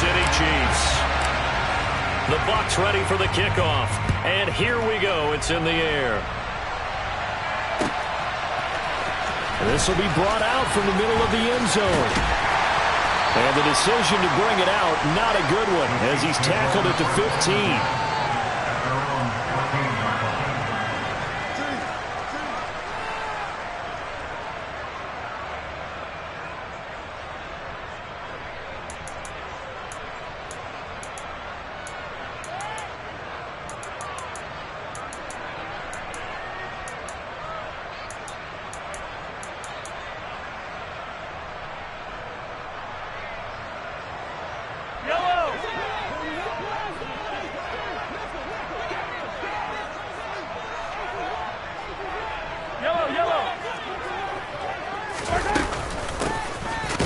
City Chiefs. The Bucs ready for the kickoff. And here we go. It's in the air. This will be brought out from the middle of the end zone. And the decision to bring it out, not a good one, as he's tackled at the 15.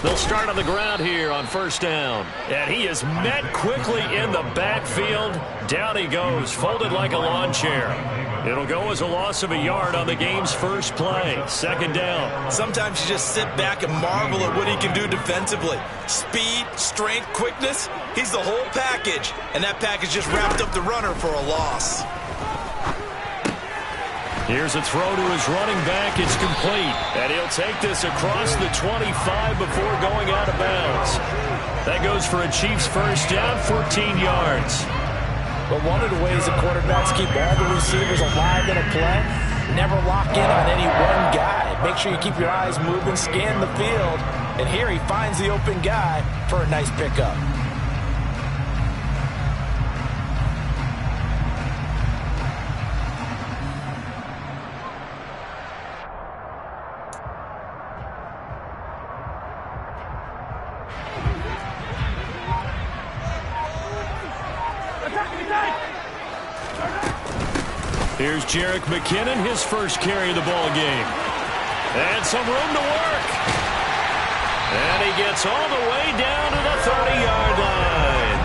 They'll start on the ground here on first down. And he is met quickly in the backfield. Down he goes, folded like a lawn chair. It'll go as a loss of a yard on the game's first play. Second down. Sometimes you just sit back and marvel at what he can do defensively. Speed, strength, quickness. He's the whole package. And that package just wrapped up the runner for a loss. Here's a throw to his running back. It's complete. And he'll take this across the 25 before going out of bounds. That goes for a Chiefs first down, 14 yards. But one of the ways the quarterbacks keep all the receivers alive in a play, never lock in on any one guy. Make sure you keep your eyes moving, scan the field. And here he finds the open guy for a nice pickup. Here's Jerick McKinnon, his first carry of the ball game. And some room to work. And he gets all the way down to the 30-yard line.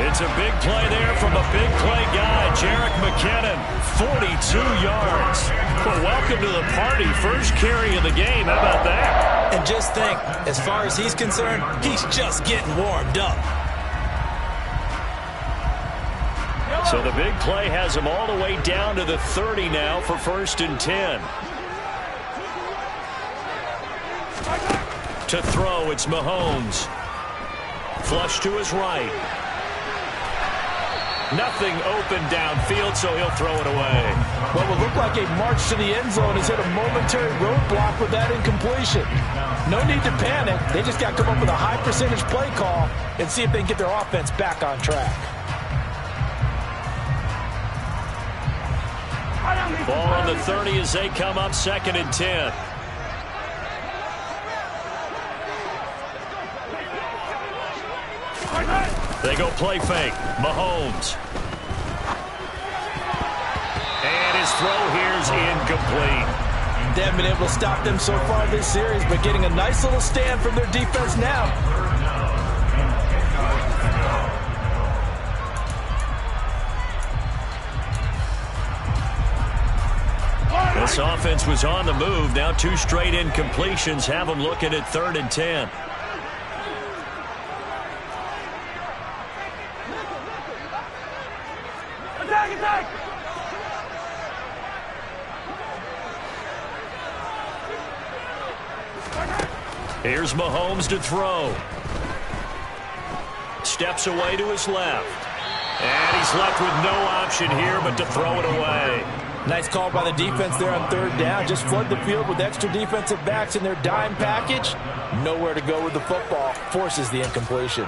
It's a big play there from a big play guy, Jerick McKinnon, 42 yards. Well, welcome to the party. First carry of the game. How about that? And just think, as far as he's concerned, he's just getting warmed up. So the big play has him all the way down to the 30 now for first and 10. To throw, it's Mahomes. Flush to his right. Nothing open downfield, so he'll throw it away. What would look like a march to the end zone has hit a momentary roadblock with that incompletion. No need to panic. They just got to come up with a high percentage play call and see if they can get their offense back on track. Ball on the 30 as they come up second and 10. They go play fake. Mahomes. And his throw here's incomplete. They haven't been able to stop them so far this series, but getting a nice little stand from their defense now. This offense was on the move. Now two straight incompletions have them looking at third and 10. Attack, attack! Here's Mahomes to throw. Steps away to his left. And he's left with no option here but to throw it away. Nice call by the defense there on third down. Just flood the field with extra defensive backs in their dime package. Nowhere to go with the football. Forces the incompletion.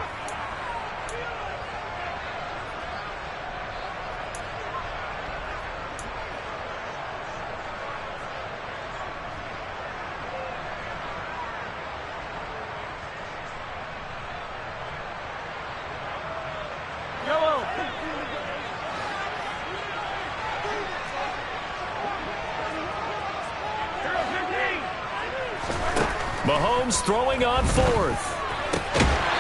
Mahomes throwing on fourth.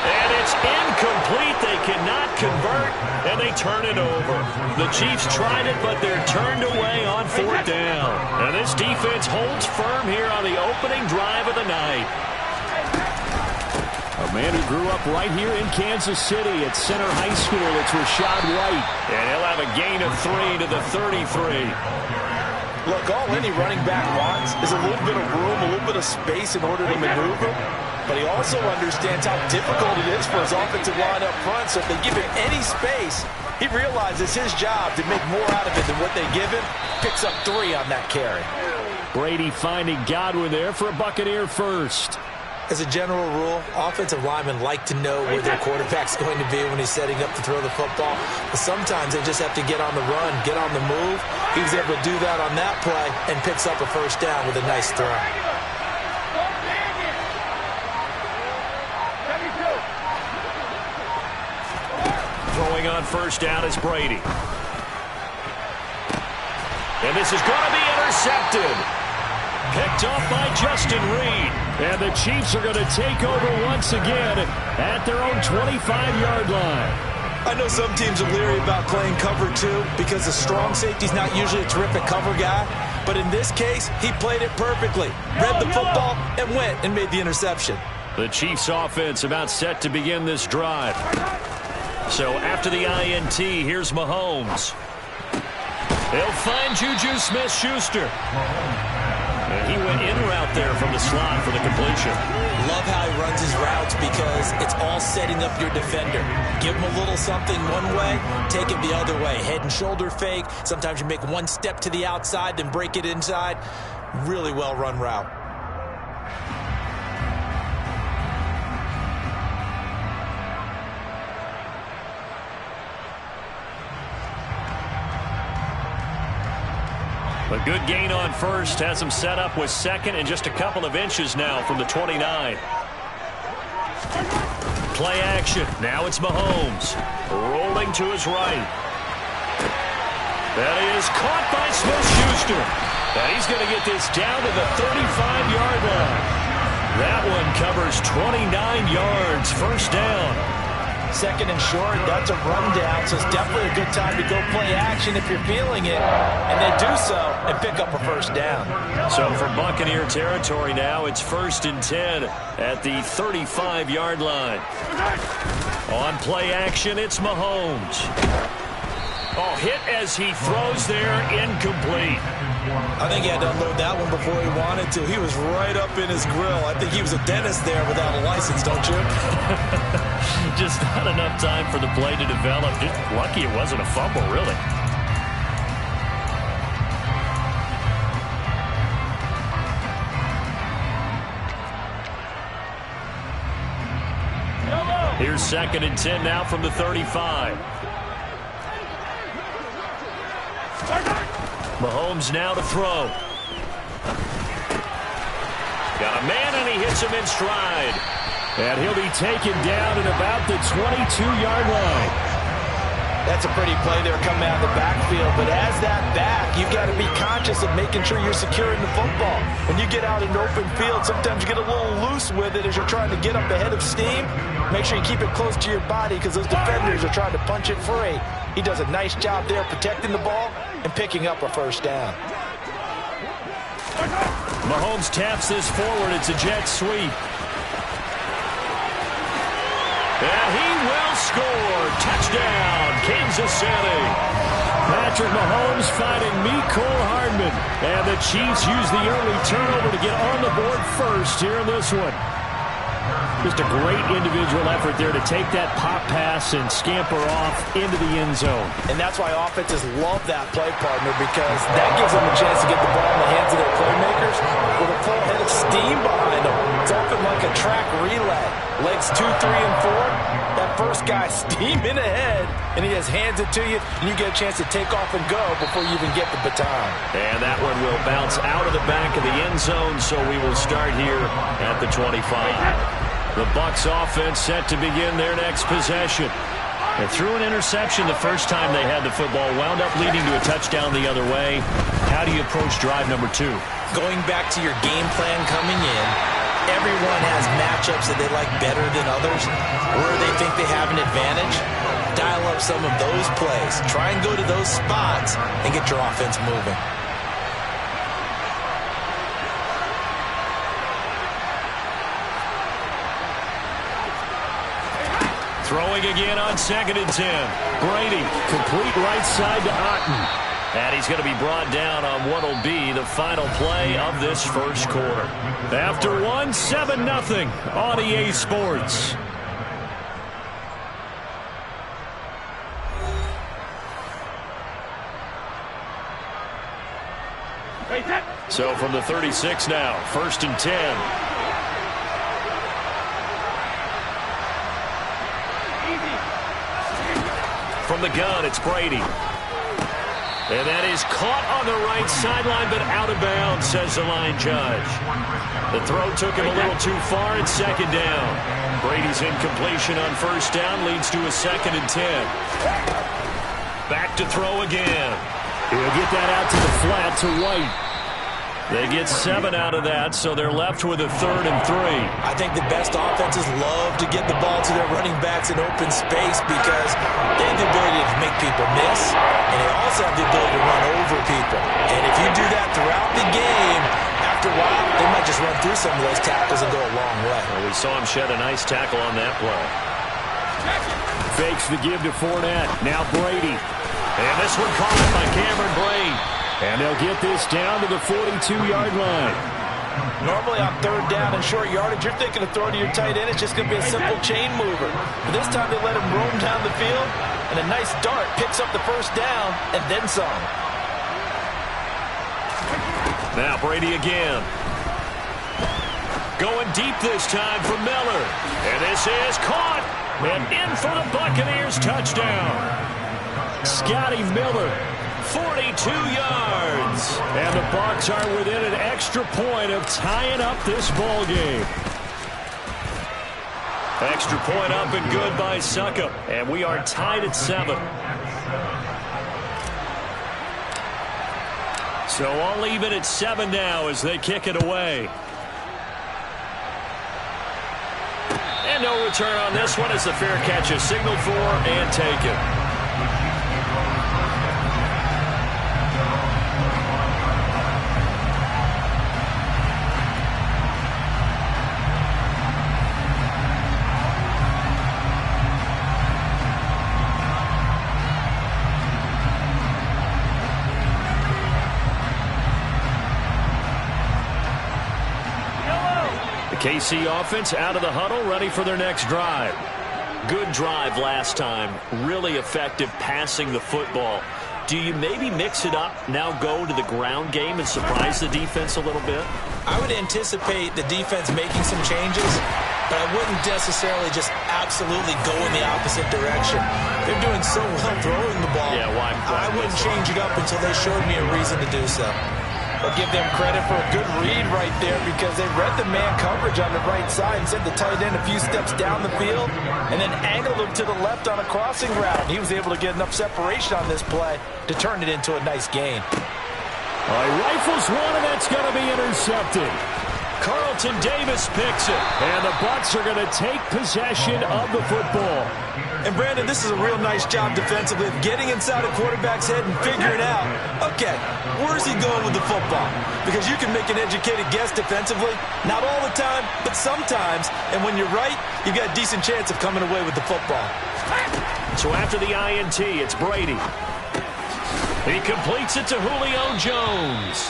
And it's incomplete. They cannot convert, and they turn it over. The Chiefs tried it, but they're turned away on fourth down. And this defense holds firm here on the opening drive of the night. A Man who grew up right here in Kansas City at Center High School. It's Rashad White. And he'll have a gain of 3 to the 33. Look, all any running back wants is a little bit of room, a little bit of space in order to maneuver. But he also understands how difficult it is for his offensive line up front. So if they give him any space, he realizes his job to make more out of it than what they give him. Picks up 3 on that carry. Brady finding Godwin there for a Buccaneer first. As a general rule, offensive linemen like to know where their quarterback's going to be when he's setting up to throw the football. But sometimes they just have to get on the run, get on the move. He was able to do that on that play and picks up a first down with a nice throw. Throwing on first down is Brady. And this is going to be intercepted. Picked off by Justin Reed. And the Chiefs are going to take over once again at their own 25-yard line. I know some teams are leery about playing cover 2 because the strong safety's not usually a terrific cover guy. But in this case, he played it perfectly. Read the football and went and made the interception. The Chiefs offense about set to begin this drive. So after the INT, here's Mahomes. They'll find Juju Smith-Schuster. And he went in route there from the slot for the completion. Love how he runs his routes because it's all setting up your defender. Give him a little something one way, take it the other way. Head and shoulder fake. Sometimes you make one step to the outside, then break it inside. Really well run route. A good gain on first has him set up with second and just a couple of inches now from the 29. Play action. Now it's Mahomes. Rolling to his right. That is caught by Smith-Schuster. And he's going to get this down to the 35-yard line. That one covers 29 yards. First down. Second and short, that's a rundown, so it's definitely a good time to go play action if you're feeling it. And they do so and pick up a first down. So for Buccaneer territory now, it's 1st and 10 at the 35-yard line. On play action, it's Mahomes. Oh, hit as he throws there, incomplete. I think he had to unload that one before he wanted to. He was right up in his grill. I think he was a dentist there without a license, don't you? Just not enough time for the play to develop. Just lucky it wasn't a fumble, really. Here's 2nd and 10 now from the 35. Mahomes now to throw. Got a man, and he hits him in stride. And he'll be taken down at about the 22-yard line. That's a pretty play there coming out of the backfield. But as that back, you've got to be conscious of making sure you're securing the football. When you get out in open field, sometimes you get a little loose with it as you're trying to get up ahead of steam. Make sure you keep it close to your body because those defenders are trying to punch it free. He does a nice job there protecting the ball and picking up a first down. Mahomes taps this forward. It's a jet sweep. And he will score. Touchdown, Kansas City. Patrick Mahomes finding Mecole Hardman. And the Chiefs use the early turnover to get on the board first here in this one. Just a great individual effort there to take that pop pass and scamper off into the end zone. And that's why offenses love that play partner, because that gives them a chance to get the ball in the hands of their playmakers with a full head of steam behind them. It's often like a track relay. Legs 2, 3, and 4. That first guy steaming ahead, and he just hands it to you, and you get a chance to take off and go before you even get the baton. And that one will bounce out of the back of the end zone, so we will start here at the 25. The Bucs offense set to begin their next possession. And threw an interception the first time they had the football, wound up leading to a touchdown the other way. How do you approach drive number 2? Going back to your game plan coming in, everyone has matchups that they like better than others, where they think they have an advantage. Dial up some of those plays. Try and go to those spots and get your offense moving. Throwing again on 2nd and 10. Brady, complete right side to Otten. And he's going to be brought down on what will be the final play of this first quarter. After one, 7-0 on EA Sports. So from the 36 now, 1st and 10. From the gun, it's Brady. And that is caught on the right sideline, but out of bounds, says the line judge. The throw took him a little too far, and 2nd down. Brady's incompletion on 1st down leads to a 2nd and 10. Back to throw again. He'll get that out to the flat to White. They get 7 out of that, so they're left with a 3rd and 3. I think the best offenses love to get the ball to their running backs in open space because they have the ability to make people miss, and they also have the ability to run over people. And if you do that throughout the game, after a while, they might just run through some of those tackles and go a long way. Well, we saw him shed a nice tackle on that play. Fakes the give to Fournette. Now Brady. And this one caught by Cameron Brate. And they'll get this down to the 42-yard line. Normally on 3rd down and short yardage, you're thinking of throwing to your tight end. It's just going to be a simple chain mover. But this time they let him roam down the field, and a nice dart picks up the 1st down and then some. Now Brady again. Going deep this time for Miller. And this is caught. And in for the Buccaneers touchdown. Scotty Miller. 42 yards. And the Bucs are within an extra point of tying up this ball game. Extra point up and good by Succop. And we are tied at 7. So all even at 7 now as they kick it away. And no return on this one as the fair catch is signaled for and taken. KC offense out of the huddle, ready for their next drive. Good drive last time. Really effective passing the football. Do you maybe mix it up, now go to the ground game and surprise the defense a little bit? I would anticipate the defense making some changes, but I wouldn't necessarily just absolutely go in the opposite direction. They're doing so well throwing the ball. Yeah, why I wouldn't change it up until they showed me a reason to do so. I'll give them credit for a good read right there because they read the man coverage on the right side and sent the tight end a few steps down the field and then angled him to the left on a crossing route. He was able to get enough separation on this play to turn it into a nice gain. He rifles one, and that's going to be intercepted. Carlton Davis picks it, and the Bucs are going to take possession of the football. And, Brandon, this is a real nice job defensively of getting inside a quarterback's head and figuring out, okay, where's he going with the football? Because you can make an educated guess defensively, not all the time, but sometimes. And when you're right, you've got a decent chance of coming away with the football. So after the INT, it's Brady. He completes it to Julio Jones.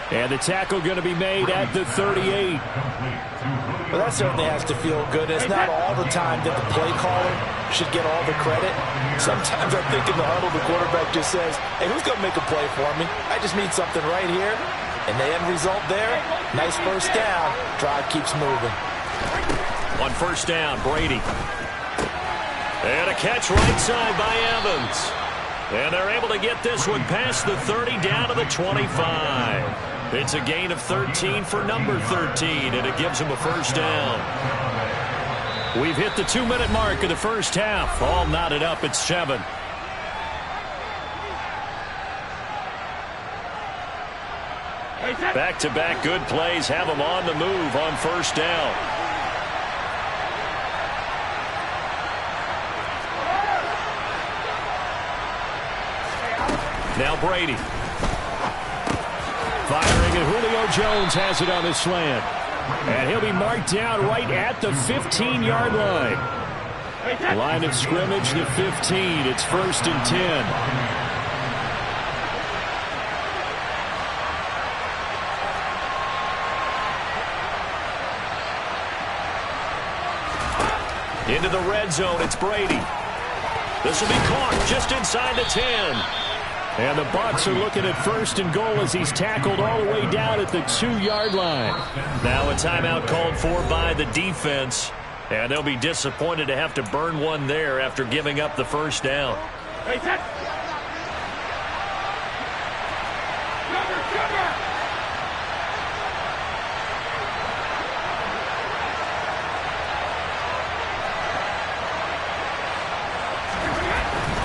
And the tackle going to be made at the 38. Well, that certainly has to feel good. It's not all the time that the play caller should get all the credit. Sometimes I think in the huddle, the quarterback just says, hey, who's going to make a play for me? I just need something right here. And the end result there, nice 1st down. Drive keeps moving. On 1st down, Brady. And a catch right side by Evans. And they're able to get this one past the 30 down to the 25. It's a gain of 13 for number 13, and it gives them a 1st down. We've hit the 2-minute mark of the first half. All knotted up at 7. Back-to-back good plays have them on the move on 1st down. Now Brady. Firing, and Julio Jones has it on the slant. And he'll be marked down right at the 15-yard line. Line of scrimmage, the 15. It's 1st and 10. Into the red zone, it's Brady. This will be caught just inside the 10. And the Bucs are looking at 1st and goal as he's tackled all the way down at the 2-yard line. Now a timeout called for by the defense. And they'll be disappointed to have to burn one there after giving up the first down.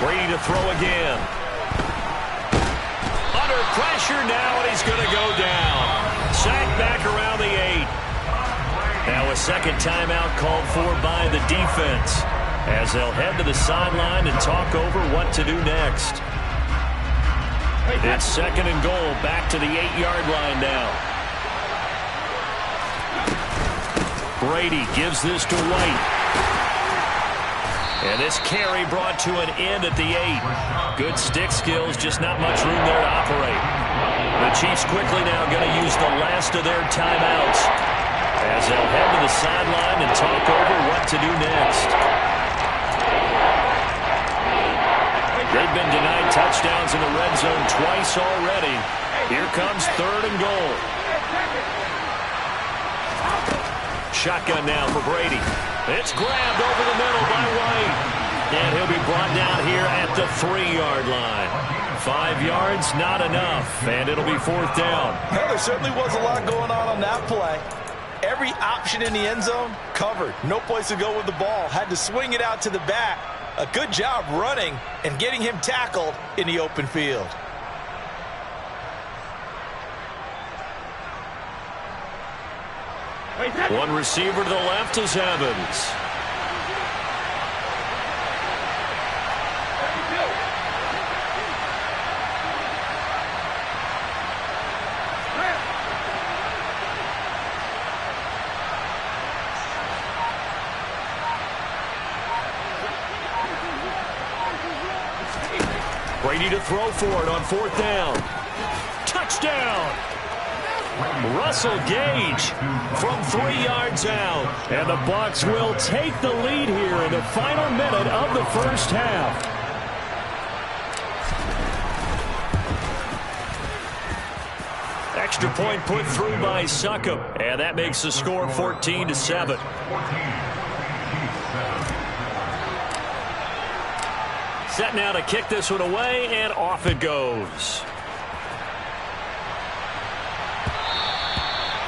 Brady to throw again. Under pressure now, and he's going to go down. Sacked back around the 8. Now a second timeout called for by the defense as they'll head to the sideline and talk over what to do next. It's 2nd and goal, back to the 8-yard line now. Brady gives this to White. And this carry brought to an end at the 8. Good stick skills, just not much room there to operate. The Chiefs quickly now going to use the last of their timeouts as they'll head to the sideline and talk over what to do next. They've been denied touchdowns in the red zone twice already. Here comes 3rd and goal. Shotgun now for Brady. It's grabbed over the middle by White. And he'll be brought down here at the 3-yard line. 5 yards, not enough. And it'll be 4th down. Well, there certainly was a lot going on that play. Every option in the end zone covered. No place to go with the ball. Had to swing it out to the back. A good job running and getting him tackled in the open field. One receiver to the left is Evans. Brady to throw for it on 4th down. Touchdown! Russell Gage from 3 yards out. And the Bucs will take the lead here in the final minute of the first half. Extra point put through by Succop. And that makes the score 14-7. Set now to kick this one away, and off it goes.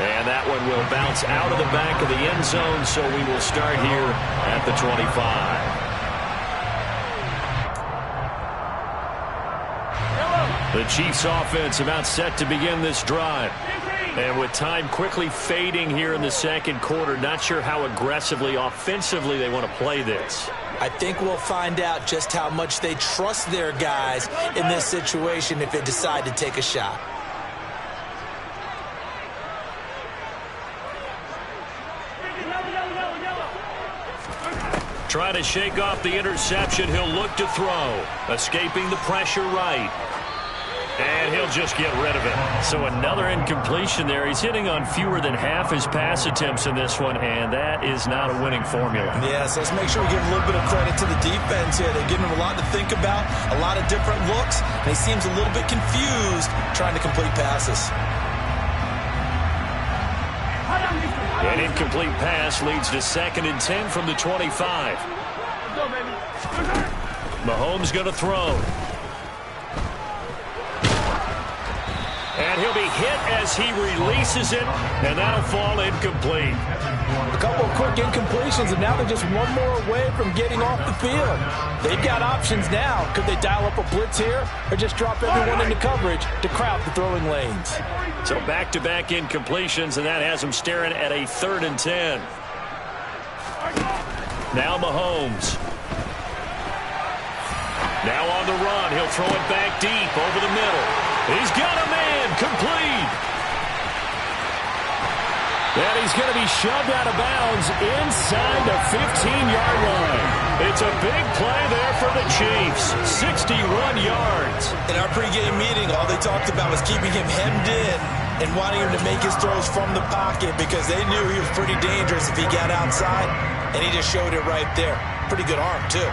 And that one will bounce out of the back of the end zone, so we will start here at the 25. The Chiefs offense about set to begin this drive. And with time quickly fading here in the second quarter, not sure how aggressively, offensively they want to play this. I think we'll find out just how much they trust their guys in this situation if they decide to take a shot. Trying to shake off the interception, he'll look to throw. Escaping the pressure right. And he'll just get rid of it. So another incompletion there. He's hitting on fewer than half his pass attempts in this one, and that is not a winning formula. Yes, let's make sure we give a little bit of credit to the defense here. They're giving him a lot to think about, a lot of different looks, and he seems a little bit confused trying to complete passes. An incomplete pass leads to 2nd and 10 from the 25. Mahomes going to throw. And he'll be hit as he releases it, and that'll fall incomplete. A couple of quick incompletions, and now they're just one more away from getting off the field. They've got options now. Could they dial up a blitz here or just drop everyone into coverage to crowd the throwing lanes? So back-to-back incompletions, and that has them staring at a 3rd and 10. Now Mahomes. Now on the run. He'll throw it back deep over the middle. He's got a man complete. And he's going to be shoved out of bounds inside the 15-yard line. It's a big play there for the Chiefs. 61 yards. In our pregame meeting, all they talked about was keeping him hemmed in and wanting him to make his throws from the pocket because they knew he was pretty dangerous if he got outside, and he just showed it right there. Pretty good arm, too.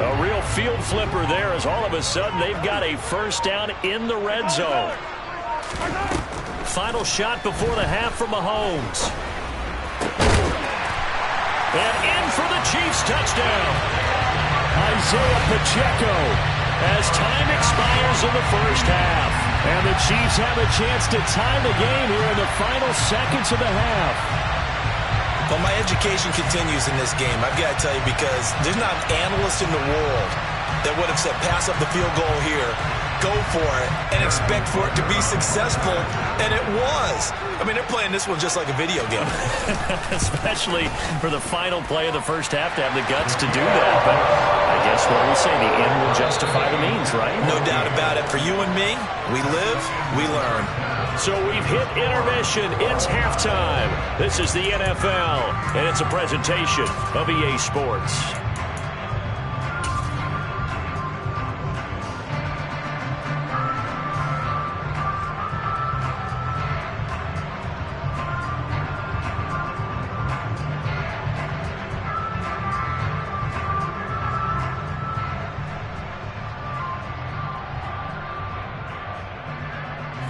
A real field flipper there as all of a sudden they've got a first down in the red zone. Final shot before the half from Mahomes. And in for the Chiefs touchdown. Isaiah Pacheco as time expires in the first half. And the Chiefs have a chance to tie the game here in the final seconds of the half. Well, my education continues in this game, I've got to tell you, because there's not an analyst in the world that would have said pass up the field goal here, go for it, and expect for it to be successful, and it was. I mean, they're playing this one just like a video game. Especially for the final play of the first half to have the guts to do that. But I guess what we say, the end will justify the means, right? No doubt about it. For you and me, we live, we learn. So we've hit intermission. It's halftime. This is the NFL, and it's a presentation of EA Sports.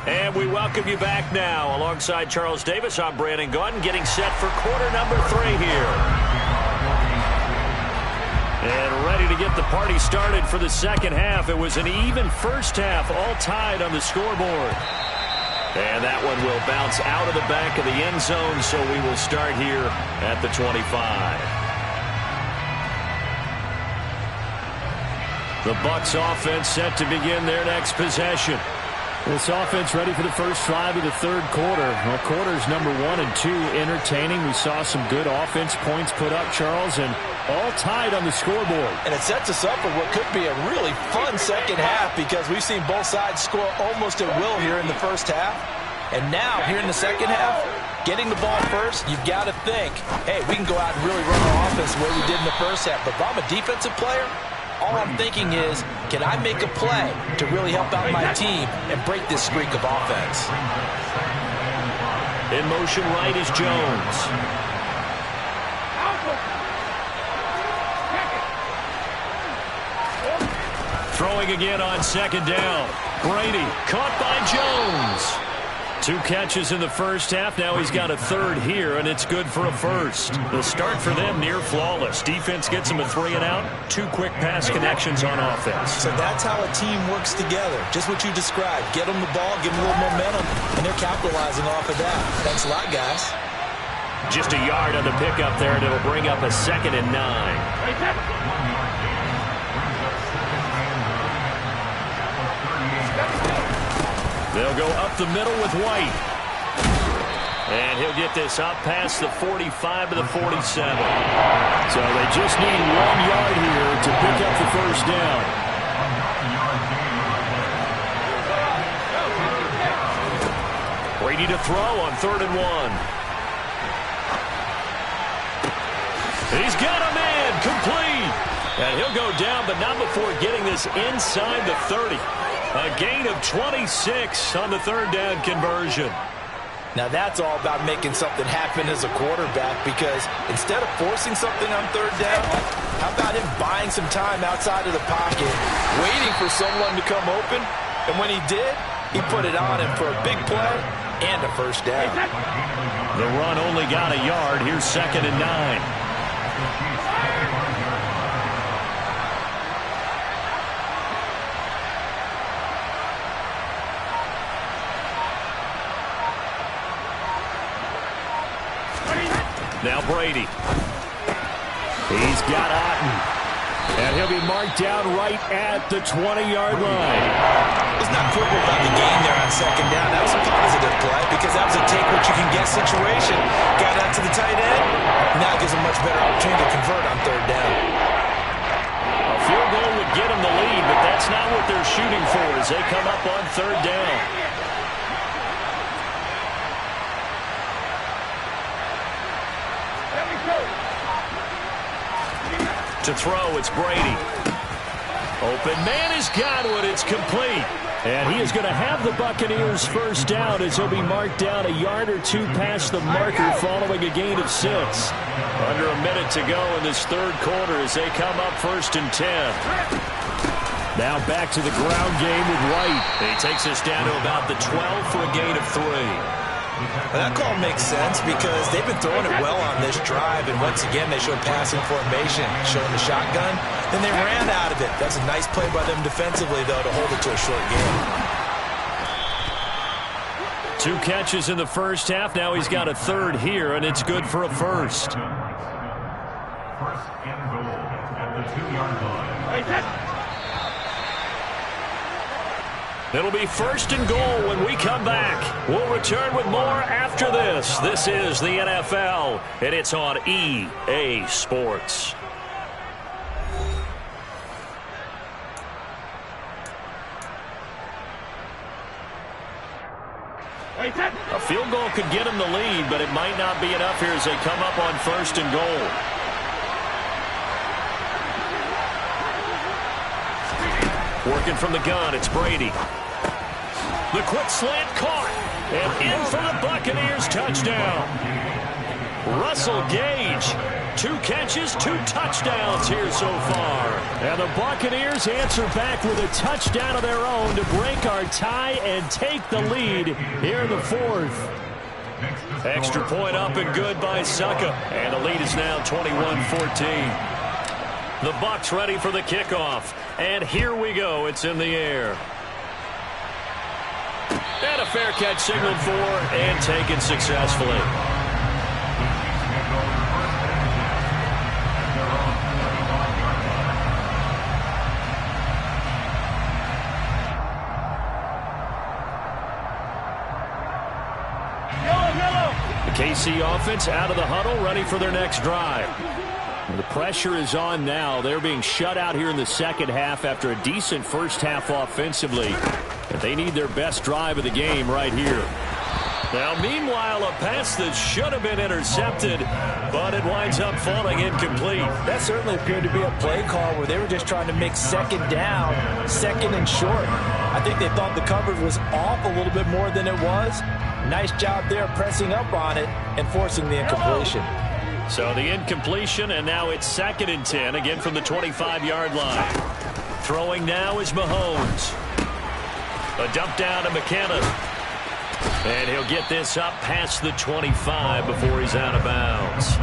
And we welcome you back now. Alongside Charles Davis, I'm Brandon Gaudin, getting set for quarter number 3 here. And ready to get the party started for the second half. It was an even first half, all tied on the scoreboard. And that one will bounce out of the back of the end zone, so we will start here at the 25. The Bucs offense set to begin their next possession. This offense ready for the first drive of the third quarter. Well, quarters number 1 and 2 entertaining. We saw some good offense points put up, Charles, and all tied on the scoreboard. And it sets us up for what could be a really fun second half because we've seen both sides score almost at will here in the first half. And now, here in the second half, getting the ball first, you've got to think, hey, we can go out and really run our offense the way we did in the first half. But if I'm a defensive player, all I'm thinking is, can I make a play to really help out my team and break this streak of offense? In motion right is Jones. Throwing again on second down. Brady caught by Jones. 2 catches in the first half. Now he's got a third here, and it's good for a first. The start for them near flawless. Defense gets him a 3 and out. 2 quick pass connections on offense. So that's how a team works together. Just what you described. Get them the ball, give them a little momentum, and they're capitalizing off of that. Thanks a lot, guys. Just a yard on the pickup there, and it'll bring up a 2nd and 9. They'll go up the middle with White. And he'll get this up past the 45 to the 47. So they just need 1 yard here to pick up the first down. Brady to throw on 3rd and 1. He's got a man complete. And he'll go down, but not before getting this inside the 30. A gain of 26 on the 3rd down conversion. Now that's all about making something happen as a quarterback because instead of forcing something on 3rd down, how about him buying some time outside of the pocket, waiting for someone to come open, and when he did, he put it on him for a big play and a first down. The run only got a yard. Here's 2nd and 9. Now Brady. He's got Otten. And he'll be marked down right at the 20-yard line. Let's not quibble about the gain there on 2nd down. That was a positive play because that was a take-what-you-can-get situation. Got out to the tight end. Now it gives a much better opportunity to convert on 3rd down. they're shooting for as they come up on third down. To throw, it's Brady. Open man has got it. It's complete. And he is going to have the Buccaneers first down as he'll be marked down a yard or two past the marker following a gain of 6. Under a minute to go in this third quarter as they come up 1st and 10. Now back to the ground game with White. He takes us down to about the 12 for a gain of 3. Well, that call makes sense because they've been throwing it well on this drive, and once again they showed passing formation, showing the shotgun, then they ran out of it. That's a nice play by them defensively, though, to hold it to a short game. 2 catches in the first half. Now he's got a third here, and it's good for a first. 1st and goal at the 2-yard line. It'll be 1st and goal when we come back. We'll return with more after this. This is the NFL, and it's on EA Sports. A field goal could get them the lead, but it might not be enough here as they come up on 1st and goal. Working from the gun, it's Brady. The quick slant caught, and in for the Buccaneers touchdown. Russell Gage, 2 catches, 2 touchdowns here so far. And the Buccaneers answer back with a touchdown of their own to break our tie and take the lead here in the 4th. Extra point up and good by Succa, and the lead is now 21-14. The Bucs ready for the kickoff. And here we go. It's in the air. And a fair catch signaled for and taken successfully. The KC offense out of the huddle, ready for their next drive. The pressure is on now. They're being shut out here in the second half after a decent first half offensively. But they need their best drive of the game right here. Now, meanwhile, a pass that should have been intercepted, but it winds up falling incomplete. That certainly appeared to be a play call where they were just trying to make 2nd down, 2nd and short. I think they thought the coverage was off a little bit more than it was. Nice job there pressing up on it and forcing the incompletion. So the incompletion, and now it's 2nd and 10, again from the 25-yard line. Throwing now is Mahomes. A dump down to McKinnon. And he'll get this up past the 25 before he's out of bounds.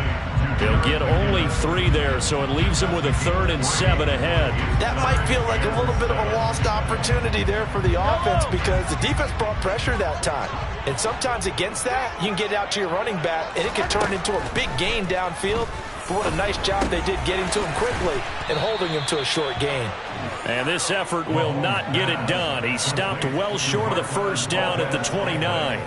He'll get only 3 there, so it leaves him with a 3rd and 7 ahead. That might feel like a little bit of a lost opportunity there for the offense because the defense brought pressure that time. And sometimes against that, you can get out to your running back, and it can turn into a big gain downfield. But what a nice job they did getting to him quickly and holding him to a short gain. And this effort will not get it done. He stopped well short of the first down at the 29.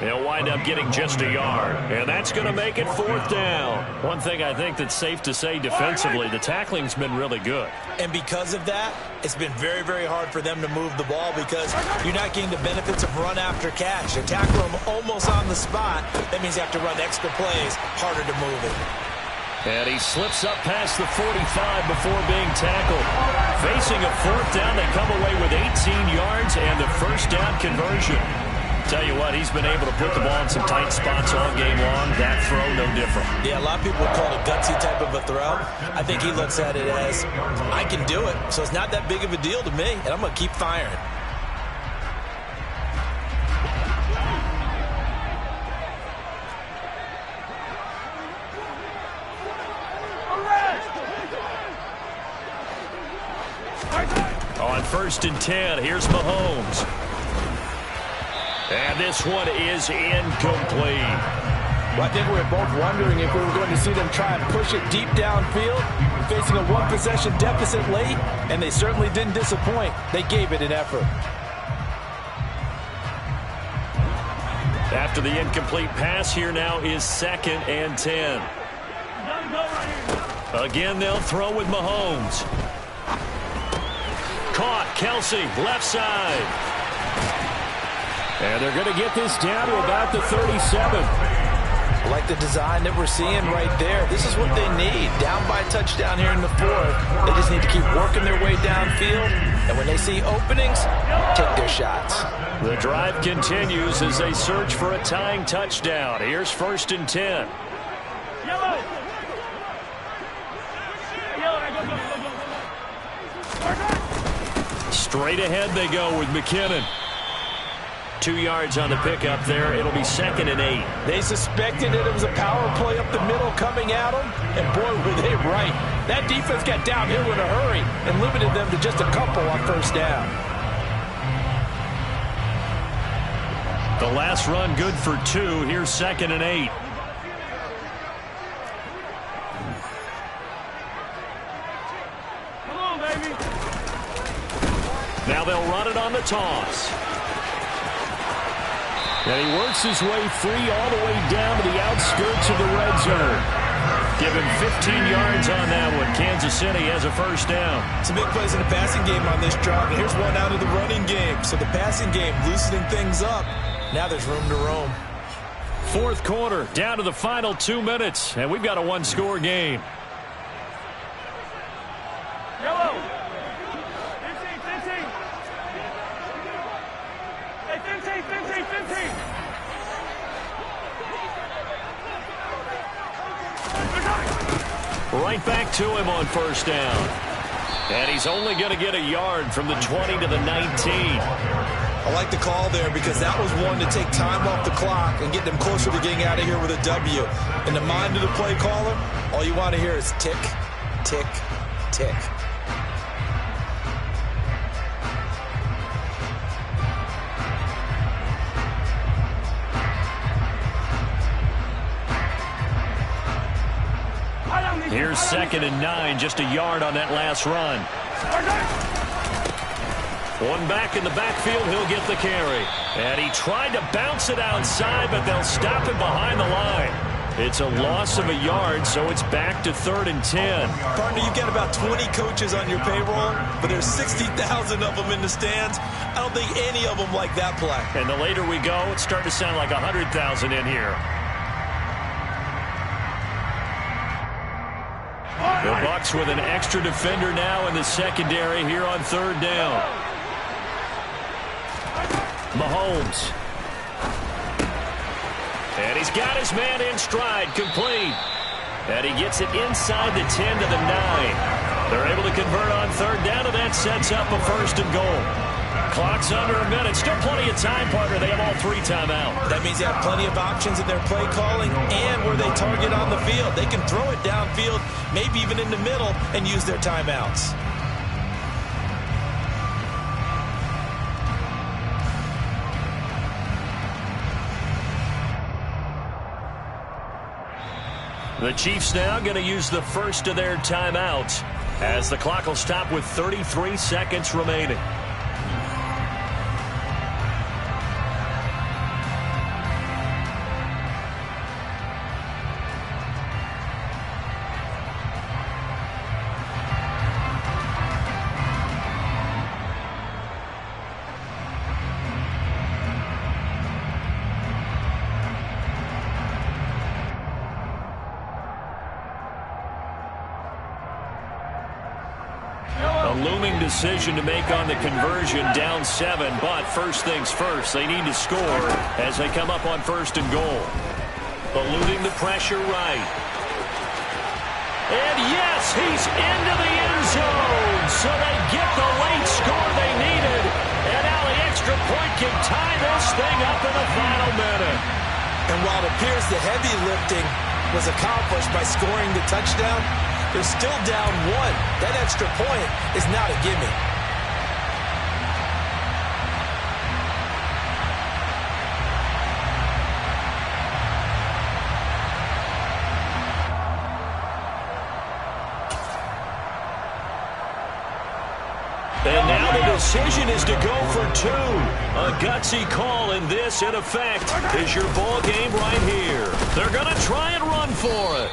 They'll wind up getting just a yard. And that's going to make it 4th down. One thing I think that's safe to say defensively, the tackling's been really good. And because of that, it's been very, very hard for them to move the ball because you're not getting the benefits of run after catch. They tackle them almost on the spot. That means you have to run extra plays, harder to move it. And he slips up past the 45 before being tackled. Facing a 4th down, they come away with 18 yards and the first down conversion. Tell you what, he's been able to put the ball in some tight spots all game long. That throw, no different. Yeah, a lot of people would call it a gutsy type of a throw. I think he looks at it as, I can do it, so it's not that big of a deal to me, and I'm going to keep firing. On 1st and 10, here's Mahomes. And this one is incomplete. Well, I think we were both wondering if we were going to see them try and push it deep downfield, facing a 1-possession deficit late, and they certainly didn't disappoint. They gave it an effort. After the incomplete pass, here now is 2nd and 10. Again, they'll throw with Mahomes. caught. Kelsey, left side. And they're going to get this down to about the 37. I like the design that we're seeing right there. This is what they need. Down by a touchdown here in the fourth. They just need to keep working their way downfield. And when they see openings, take their shots. The drive continues as they search for a tying touchdown. Here's 1st and 10. Straight ahead they go with McKinnon. 2 yards on the pickup there. It'll be 2nd and 8. They suspected that it was a power play up the middle coming at them, and boy, were they right. That defense got downhill in a hurry and limited them to just a couple on 1st down. The last run good for 2. Here's 2nd and 8. Come on, baby. Now they'll run it on the toss. And he works his way free all the way down to the outskirts of the red zone. Give him 15 yards on that one. Kansas City has a 1st down. Some big plays in the passing game on this drive. And here's one out of the running game. So the passing game loosening things up. Now there's room to roam. 4th quarter, down to the final 2 minutes. And we've got a 1-score game. Yellow. 15. Hey, 15. Right back to him on 1st down. And he's only going to get a yard from the 20 to the 19. I like the call there because that was one to take time off the clock and get them closer to getting out of here with a W. In the mind of the play caller, all you want to hear is tick, tick, tick. Here's 2nd and 9, just a yard on that last run. One back in the backfield, he'll get the carry. And he tried to bounce it outside, but they'll stop him behind the line. It's a loss of a yard, so it's back to 3rd and 10. Partner, you've got about 20 coaches on your payroll, but there's 60,000 of them in the stands. I don't think any of them like that play. And the later we go, it's starting to sound like 100,000 in here. The Bucs with an extra defender now in the secondary here on 3rd down. Mahomes. And he's got his man in stride, complete. And he gets it inside the 10 to the 9. They're able to convert on 3rd down, and that sets up a 1st and goal. Clock's under a minute. Still plenty of time, partner. They have all 3 timeouts. That means they have plenty of options in their play calling and where they target on the field. They can throw it downfield, maybe even in the middle, and use their timeouts. The Chiefs now going to use the first of their timeouts as the clock will stop with 33 seconds remaining. Looming decision to make on the conversion, down 7, but first things first, they need to score as they come up on 1st and goal. Eluding the pressure right. And yes, he's into the end zone, so they get the late score they needed. And now the extra point can tie this thing up in the final minute. And while it appears the heavy lifting was accomplished by scoring the touchdown, they're still down 1. That extra point is not a gimme. And now the decision is to go for 2. A gutsy call, and this, in effect, is your ball game right here. They're going to try and run for it.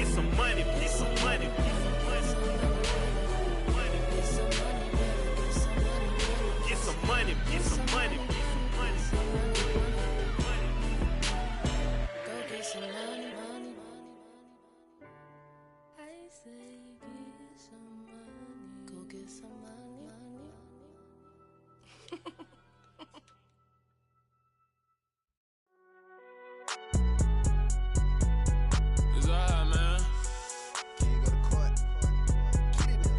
say get some money. Go get some money. It's alright, man. Can you go to court? Get in there.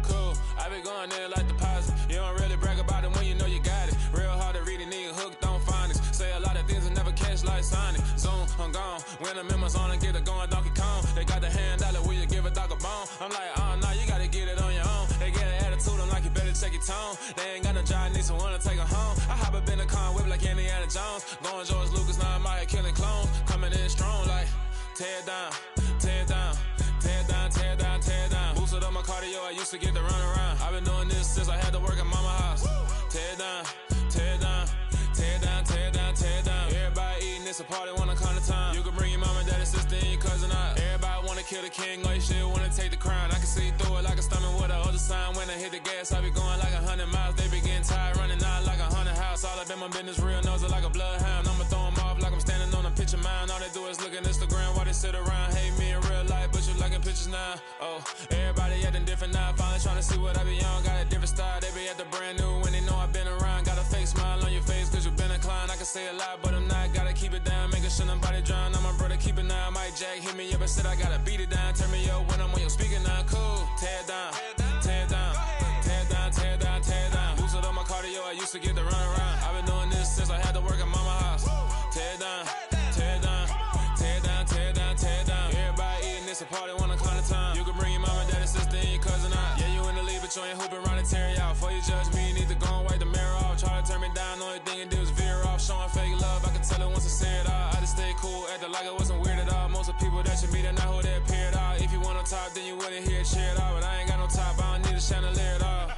Cool, I been going there like deposit. You don't really brag about it when you know you got it. Real hard to read a nigga hooked on phonics. Say a lot of things and never catch like Sonic. Zoom, I'm gone. When the members on and get it going Donkey Kong. They got the hand dollar, will you give a dog a bone? I'm like, oh no, you gotta get it on your own. They get an attitude, I'm like, you better check your tone. They ain't got no job, need someone to take her home. I hop up in the car, whip like Indiana Jones. Going George Lucas, now I'm out here killing clones. Coming in strong like, tear down, tear down, tear down, tear down, tear down. Boosted up my cardio, I used to get to run around. I've been doing this since I had to work at mama house. Tear down, tear down, tear down, tear down, tear down. Everybody eating, it's a party, wanna come to time. You can bring your mama, daddy, sister, and your cousin out. Everybody wanna kill the king, or you shit wanna take the crown. I can see through it like a stomach with a other sign. When I hit the gas, I be going like 100 miles. They be getting tired, running out like 100 house. All up in my business, real nose like a bloodhound. I'ma throw them off like I'm standing on a picture mound. All they do is look at Instagram while they sit around. Hate me in real life, but you liking pictures now. Oh, everybody acting different now. Finally trying to see what I be on. Got a different style, they be at the brand new when they know I've been around. Got a fake smile on your face cause you been inclined. I can say a lot, but I'm not. Gotta keep it down, making sure nobody drown. I'm my brother, keep it now. Mike Jack hit me up and said I gotta beat it down. Turn me up when I'm on your speaker now. Cool, tear down, tear down, tear down, tear down, tear down. Boosted up my cardio, I used to get to run around. I've been doing this since I had to work at mama house. Tear down, tear down, tear down, tear down, tear down. Everybody eating, it's a party, wanna come to time. You can bring your mama, daddy, sister, and your cousin out. Yeah, you in the lead, but you ain't hooping around and tear you out. Before you judge me, you need to go and wipe the mirror off. Try to turn me down, only thing it did was veer off. Showing fake love, I can tell it once I say it all. I just stay cool, acting like it wasn't weird at all. Most of the people that you meet are not who they appear at all. If you want on top, then you wouldn't hear it cheer at all. But I ain't got no top, I don't need a chandelier at all.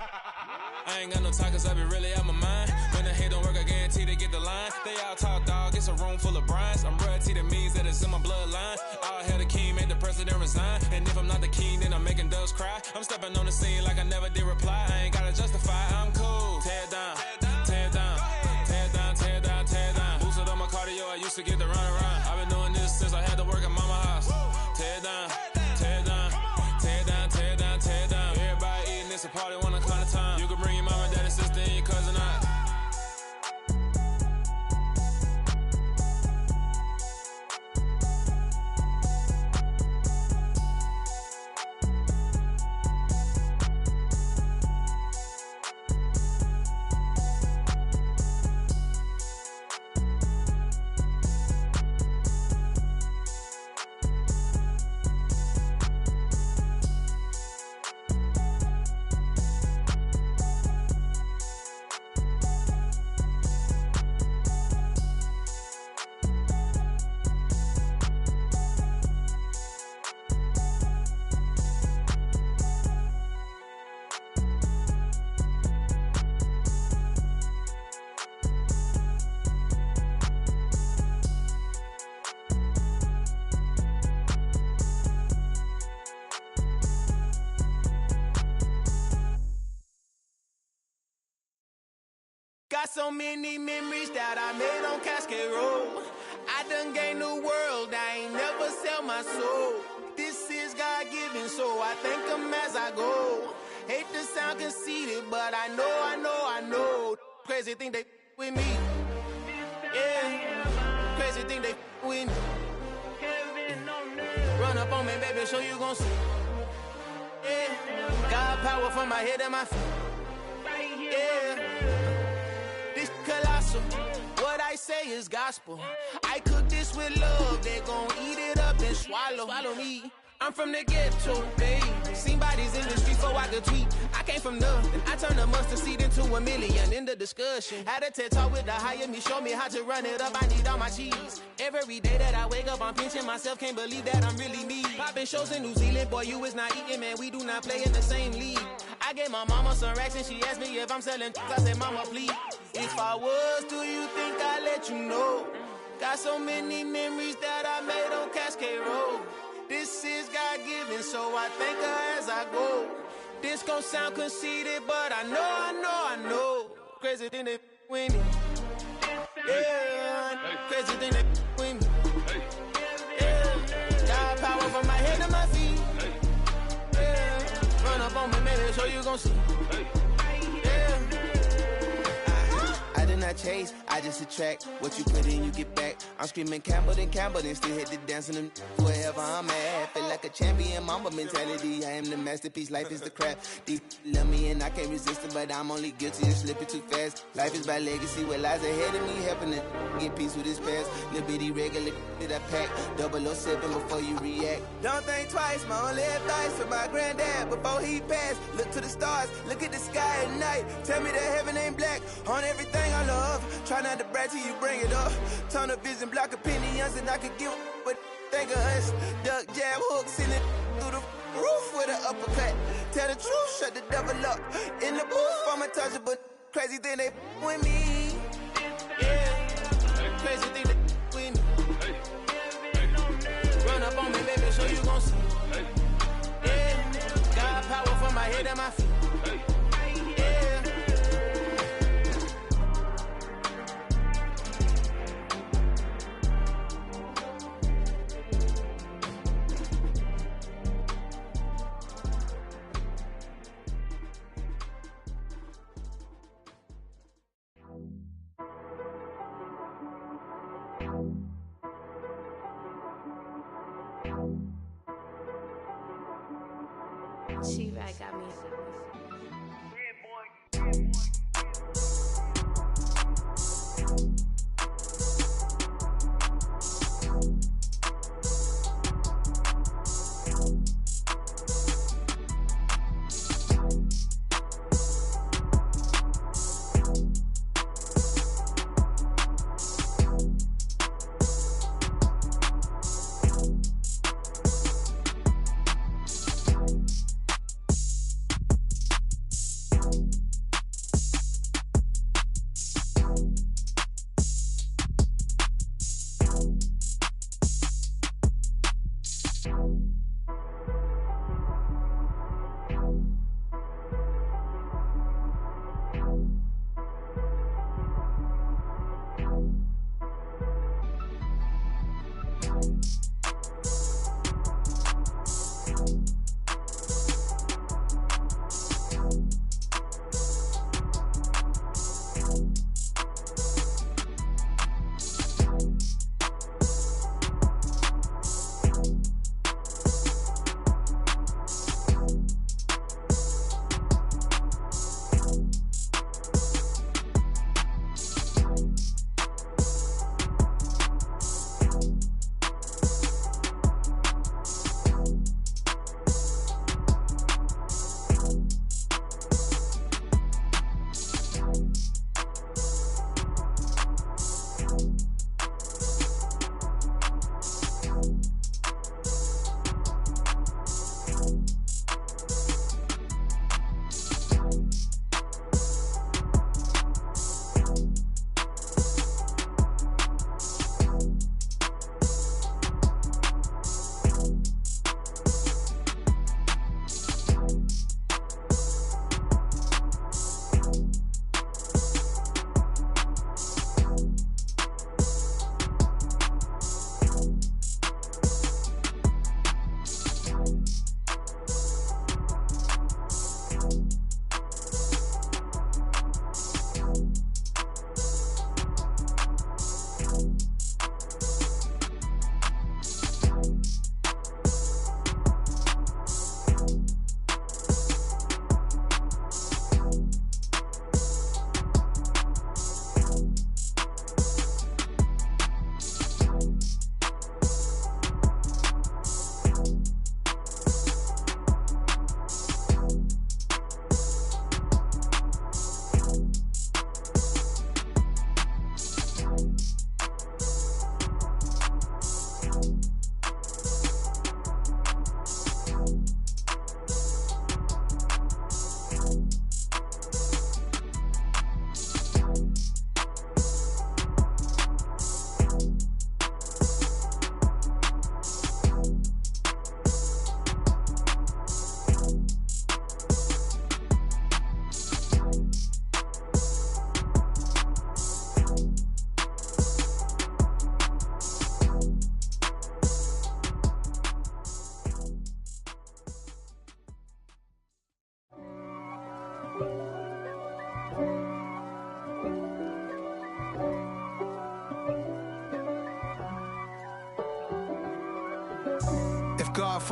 I ain't got no talk cause I be really out my mind. When the hate don't work, I guarantee they get the line. They all talk dog, it's a room full of brinds. I'm royalty, that means that it's in my bloodline. All hell the king, made the president resign. And if I'm not the king, then I'm making doves cry. I'm stepping on the scene like I never did reply. I ain't gotta justify, I'm cool. Tear down, tear down, tear down, tear down, tear down. Boosted up my cardio, I used to get to run around. I've been doing this since I had to work at mama house. Tear down, tear down, tear down, tear down, tear down. Everybody eating, it's a party, wanna come to time. You can bring your mama, daddy, sister, and your cousin out. Got so many memories that I made on Cascade Road. I done gained the world, I ain't never sell my soul. This is God-given, so I thank him as I go. Hate to sound conceited, but I know. Crazy thing they with me. Yeah, crazy thing they with me. Run up on me, baby, show you gon' see. Yeah, got power from my head and my feet. Yeah. Colossal, what I say is gospel. I cook this with love, they gon' eat it up and swallow me. I'm from the ghetto, babe. Seen bodies in the streets so I could tweet. I came from nothing, I turned a mustard seed into a million. In the discussion, had a TED talk with the higher me, show me how to run it up. I need all my cheese. Every day that I wake up, I'm pinching myself, can't believe that I'm really me. Popping shows in New Zealand, boy, you is not eating, man. We do not play in the same league. I gave my mama some racks and she asked me if I'm selling. I said, mama, please. If I was, do you think I'd let you know? Got so many memories that I made on Cascade Road. This is God-given, so I thank her as I go. This gon' sound conceited, but I know. Crazy thing they with me. Yeah, crazy thing they with me. Yeah, got power from my head to my feet. you gon' see. Yeah. I did not chase, I just attract. What you put in, you get back. I'm screaming Campbell, then still hit the dance on them wherever I'm at. Feel like a champion, mamba mentality. I am the masterpiece, life is the crap. These love me and I can't resist it, but I'm only guilty of slipping too fast. Life is by legacy, what lies ahead of me, helping to get peace with his past. Little bitty regular that I pack, 007 before you react. Don't think twice, my only advice for my granddad before he passed. Look to the stars, look at the sky at night. Tell me that heaven ain't black on everything I love. Try not to brag till you bring it up. Tunnel vision, block opinions, and I could give what think of us. Duck, jab, hooks in it through the roof with an uppercut. Tell the truth, shut the devil up. In the booth, I'm untouchable. Crazy thing they with me. Yeah, crazy thing they with me. Run up on me, baby, so you gon' see. Yeah, got power from my head and my feet. She-Rag got me.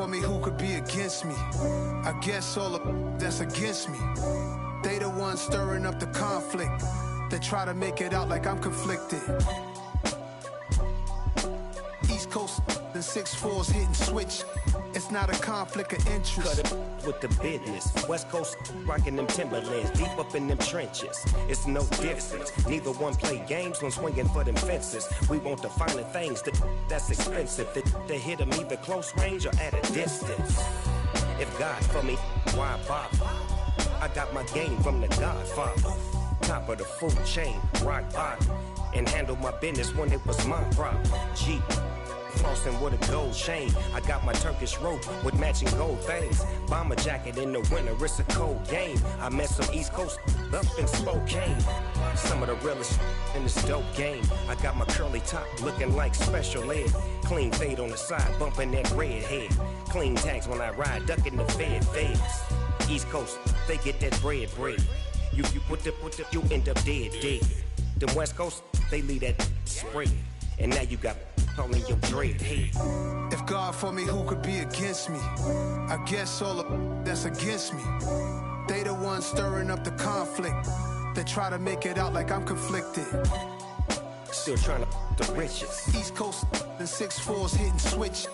for me, who could be against me? I guess all the that's against me. They the ones stirring up the conflict. They try to make it out like I'm conflicted. East Coast, the 6'4s hitting switch. It's not a conflict of interest. Cut it with the business. West Coast rocking them Timberlands, deep up in them trenches. It's no difference. Neither one play games when swinging for them fences. We want the finer things that's expensive. They hit them either close range or at a distance. If God for me, why bother? I got my game from the Godfather. Top of the food chain, rock bottom. And handle my business when it was my problem. G. Flossing with a gold chain. I got my Turkish rope with matching gold things. Bomber jacket in the winter, it's a cold game. I met some East Coast up in Spokane. Some of the realest in this dope game. I got my curly top looking like special ed. Clean fade on the side, bumping that red head. Clean tags when I ride, ducking the feds. East Coast, they get that bread. You put the, you end up dead. Them West Coast, they leave that spread. And now you got all in your dread head. If God for me, who could be against me? I guess all the that's against me. They the ones stirring up the conflict. They try to make it out like I'm conflicted. Still trying to the riches. East Coast, the 6'4s hitting switch.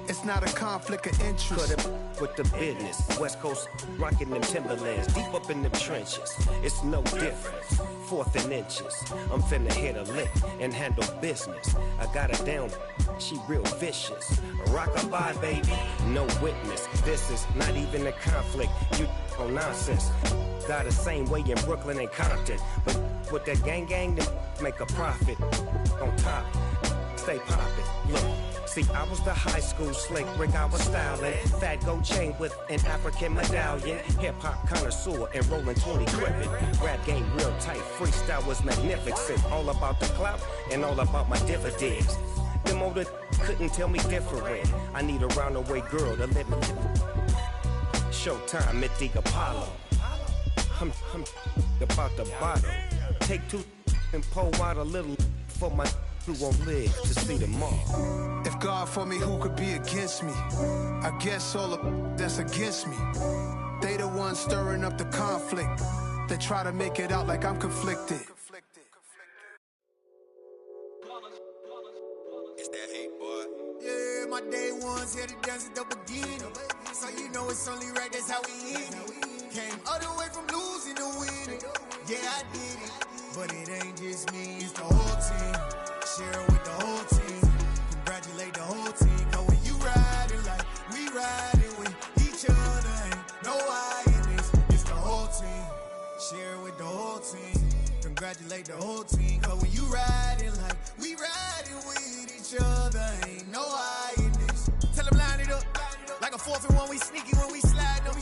It's not a conflict of interest. Cut it with the business. West Coast rocking them Timberlands, deep up in them trenches. It's no difference. 4th and inches. I'm finna hit a lick and handle business. I got her down, she real vicious. Rock-a-bye, baby, no witness. This is not even a conflict. You on nonsense. Got the same way in Brooklyn and Compton. But with that gang, then make a profit. On top, stay poppin'. Look. See, I was the high school slick Rick, I was styling. Fat gold chain with an African medallion. Hip-hop connoisseur and rolling 20 crippin'. Rap game real tight, freestyle was magnificent. All about the clout and all about my dividends. Them older couldn't tell me different. I need a round-away girl to let me. Showtime at the Apollo. I'm about the bottom. Take 2 and pour out a little for my who won't live to see tomorrow. If God for me, who could be against me? I guess all the that's against me. They the ones stirring up the conflict. They try to make it out like I'm conflicted. It's that hate, boy. Yeah, my day ones here to dance at the beginning. So you know it's only right, that's how we end it. Came all the way from losing to winning. Yeah, I did it. But it ain't just me, it's the whole team. Share with the whole team. Congratulate the whole team. Cause when you riding like we riding with each other, ain't no I in this. It's the whole team. Share with the whole team. Congratulate the whole team. Cause when you riding like we riding with each other, ain't no I in this. Tell them line it up. Like a 4th and 1, we sneaky when we slide them.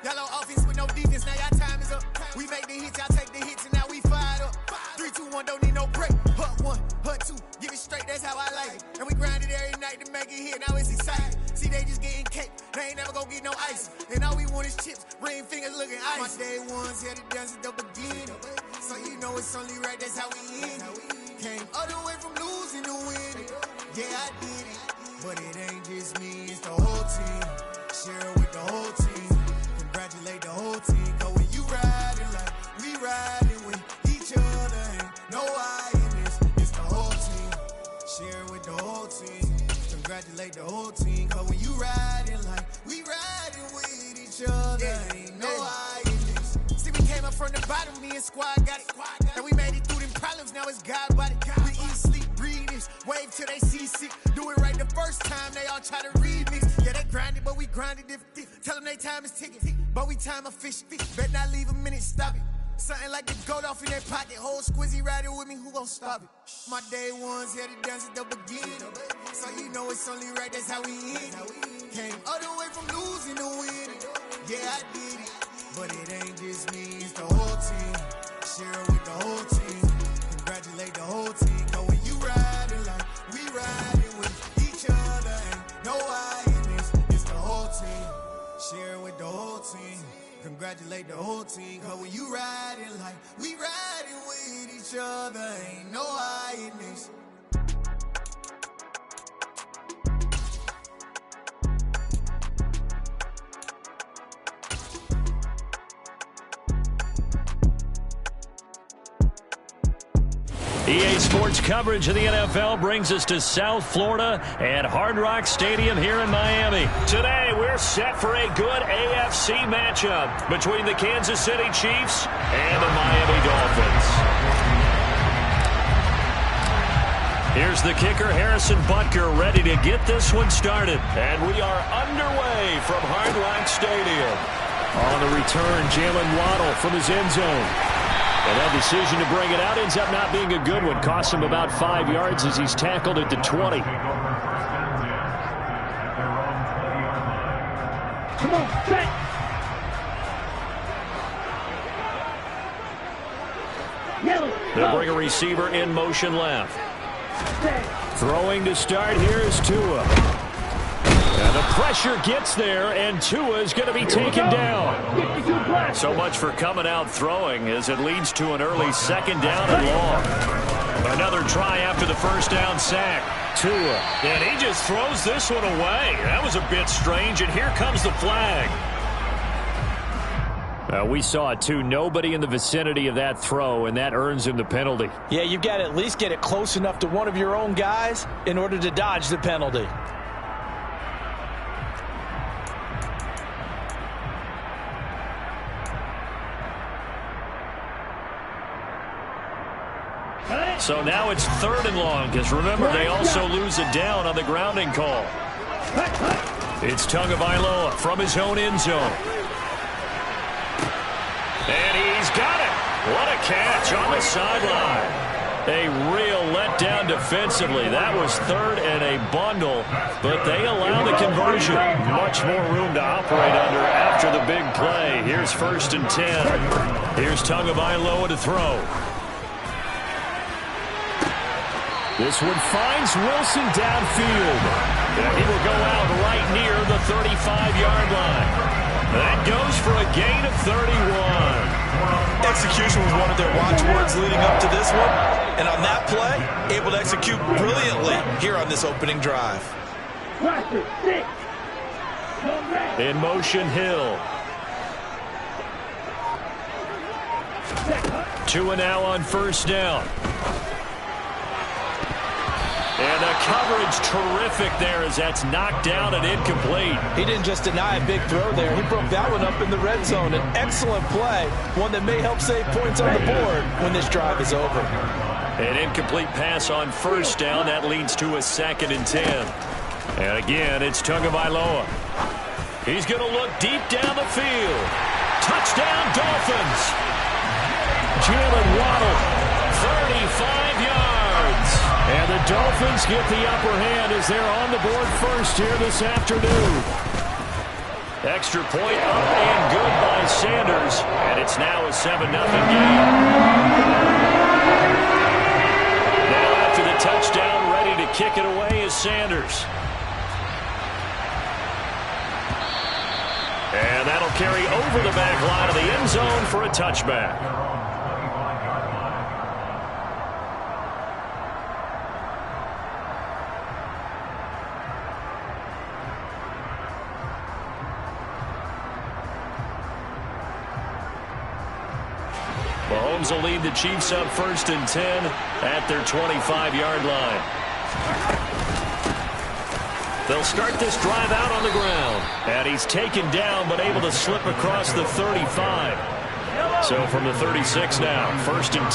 Y'all on offense with no defense, now y'all time is up. We make the hits, y'all take the hits, and now we fired up. 3, 2, 1, don't need no break. Hut 1, hut 2, give it straight, that's how I like it. And we grind it every night to make it hit, now it's exciting. See, they just getting cake, they ain't never gonna get no ice. And all we want is chips, ring fingers looking ice. My day ones here to dance at the beginning. So you know it's only right, that's how we end it. Came all the way from losing to winning. Yeah, I did it. But it ain't just me, it's the whole team. Share with the whole team. Congratulate the whole team. Cause when you riding like we riding with each other, ain't no I in this. It's the whole team. Share with the whole team. Congratulate the whole team. Cause when you riding like we riding with each other, ain't no I in this. See, we came up from the bottom, me and squad got it. And we made it through them problems, now it's God body. We eat, sleep, breathe this. Wave till they see sick. Do it right the first time, they all try to remix. Yeah, they grinded, but we grinded different. Tell them they time is ticking, but we time a fish. Bet not leave a minute, stop it. Something like the gold off in their pocket. Whole squizzy riding with me, who gon' stop it? My day ones here to dance at the beginning. So you know it's only right, that's how we end it. Came all the way from losing to winning. Yeah, I did it. But it ain't just me, it's the whole team. Share with the whole team. Congratulate the whole team. Cause when you riding like we riding with each other, ain't no I in this. It's the whole team. Share with the whole team. Congratulate the whole team. Cause when you riding like we riding with each other, ain't no I in this. EA Sports coverage of the NFL brings us to South Florida at Hard Rock Stadium here in Miami. Today, we're set for a good AFC matchup between the Kansas City Chiefs and the Miami Dolphins. Here's the kicker, Harrison Butker, ready to get this one started. And we are underway from Hard Rock Stadium. On the return, Jalen Waddle from his end zone. And that decision to bring it out ends up not being a good one. Costs him about 5 yards as he's tackled at the 20. Come on, set. They'll bring a receiver in motion left. Throwing to start here is Tua. And the pressure gets there, and Tua is going to be taken down. So much for coming out throwing as it leads to an early second down and long. Another try after the first down sack. Tua. And he just throws this one away. That was a bit strange, and here comes the flag. We saw it too. Nobody in the vicinity of that throw, and that earns him the penalty. Yeah, you've got to at least get it close enough to one of your own guys in order to dodge the penalty. So now it's 3rd and long, because remember, they also lose a down on the grounding call. It's Tagovailoa from his own end zone. And he's got it. What a catch on the sideline. A real letdown defensively. That was 3rd and a bundle, but they allow the conversion. Much more room to operate under after the big play. Here's 1st and 10. Here's Tagovailoa to throw. This one finds Wilson downfield. And he will go out right near the 35-yard line. That goes for a gain of 31. Execution was one of their watchwords leading up to this one. And on that play, able to execute brilliantly here on this opening drive. In motion, Hill. Tua now on 1st down. And the coverage terrific there as that's knocked down and incomplete. He didn't just deny a big throw there. He broke that one up in the red zone. An excellent play, one that may help save points on the board when this drive is over. An incomplete pass on 1st down. That leads to a 2nd and 10. And again, it's Tagovailoa. He's going to look deep down the field. Touchdown, Dolphins. Jalen Waddle, 35 yards. And the Dolphins get the upper hand as they're on the board first here this afternoon. Extra point up and good by Sanders. And it's now a 7-0 game. Now after the touchdown, ready to kick it away is Sanders. And that'll carry over the back line of the end zone for a touchback. Mahomes will lead the Chiefs up 1st and 10 at their 25-yard line. They'll start this drive out on the ground. And he's taken down but able to slip across the 35. So from the 36 now, 1st and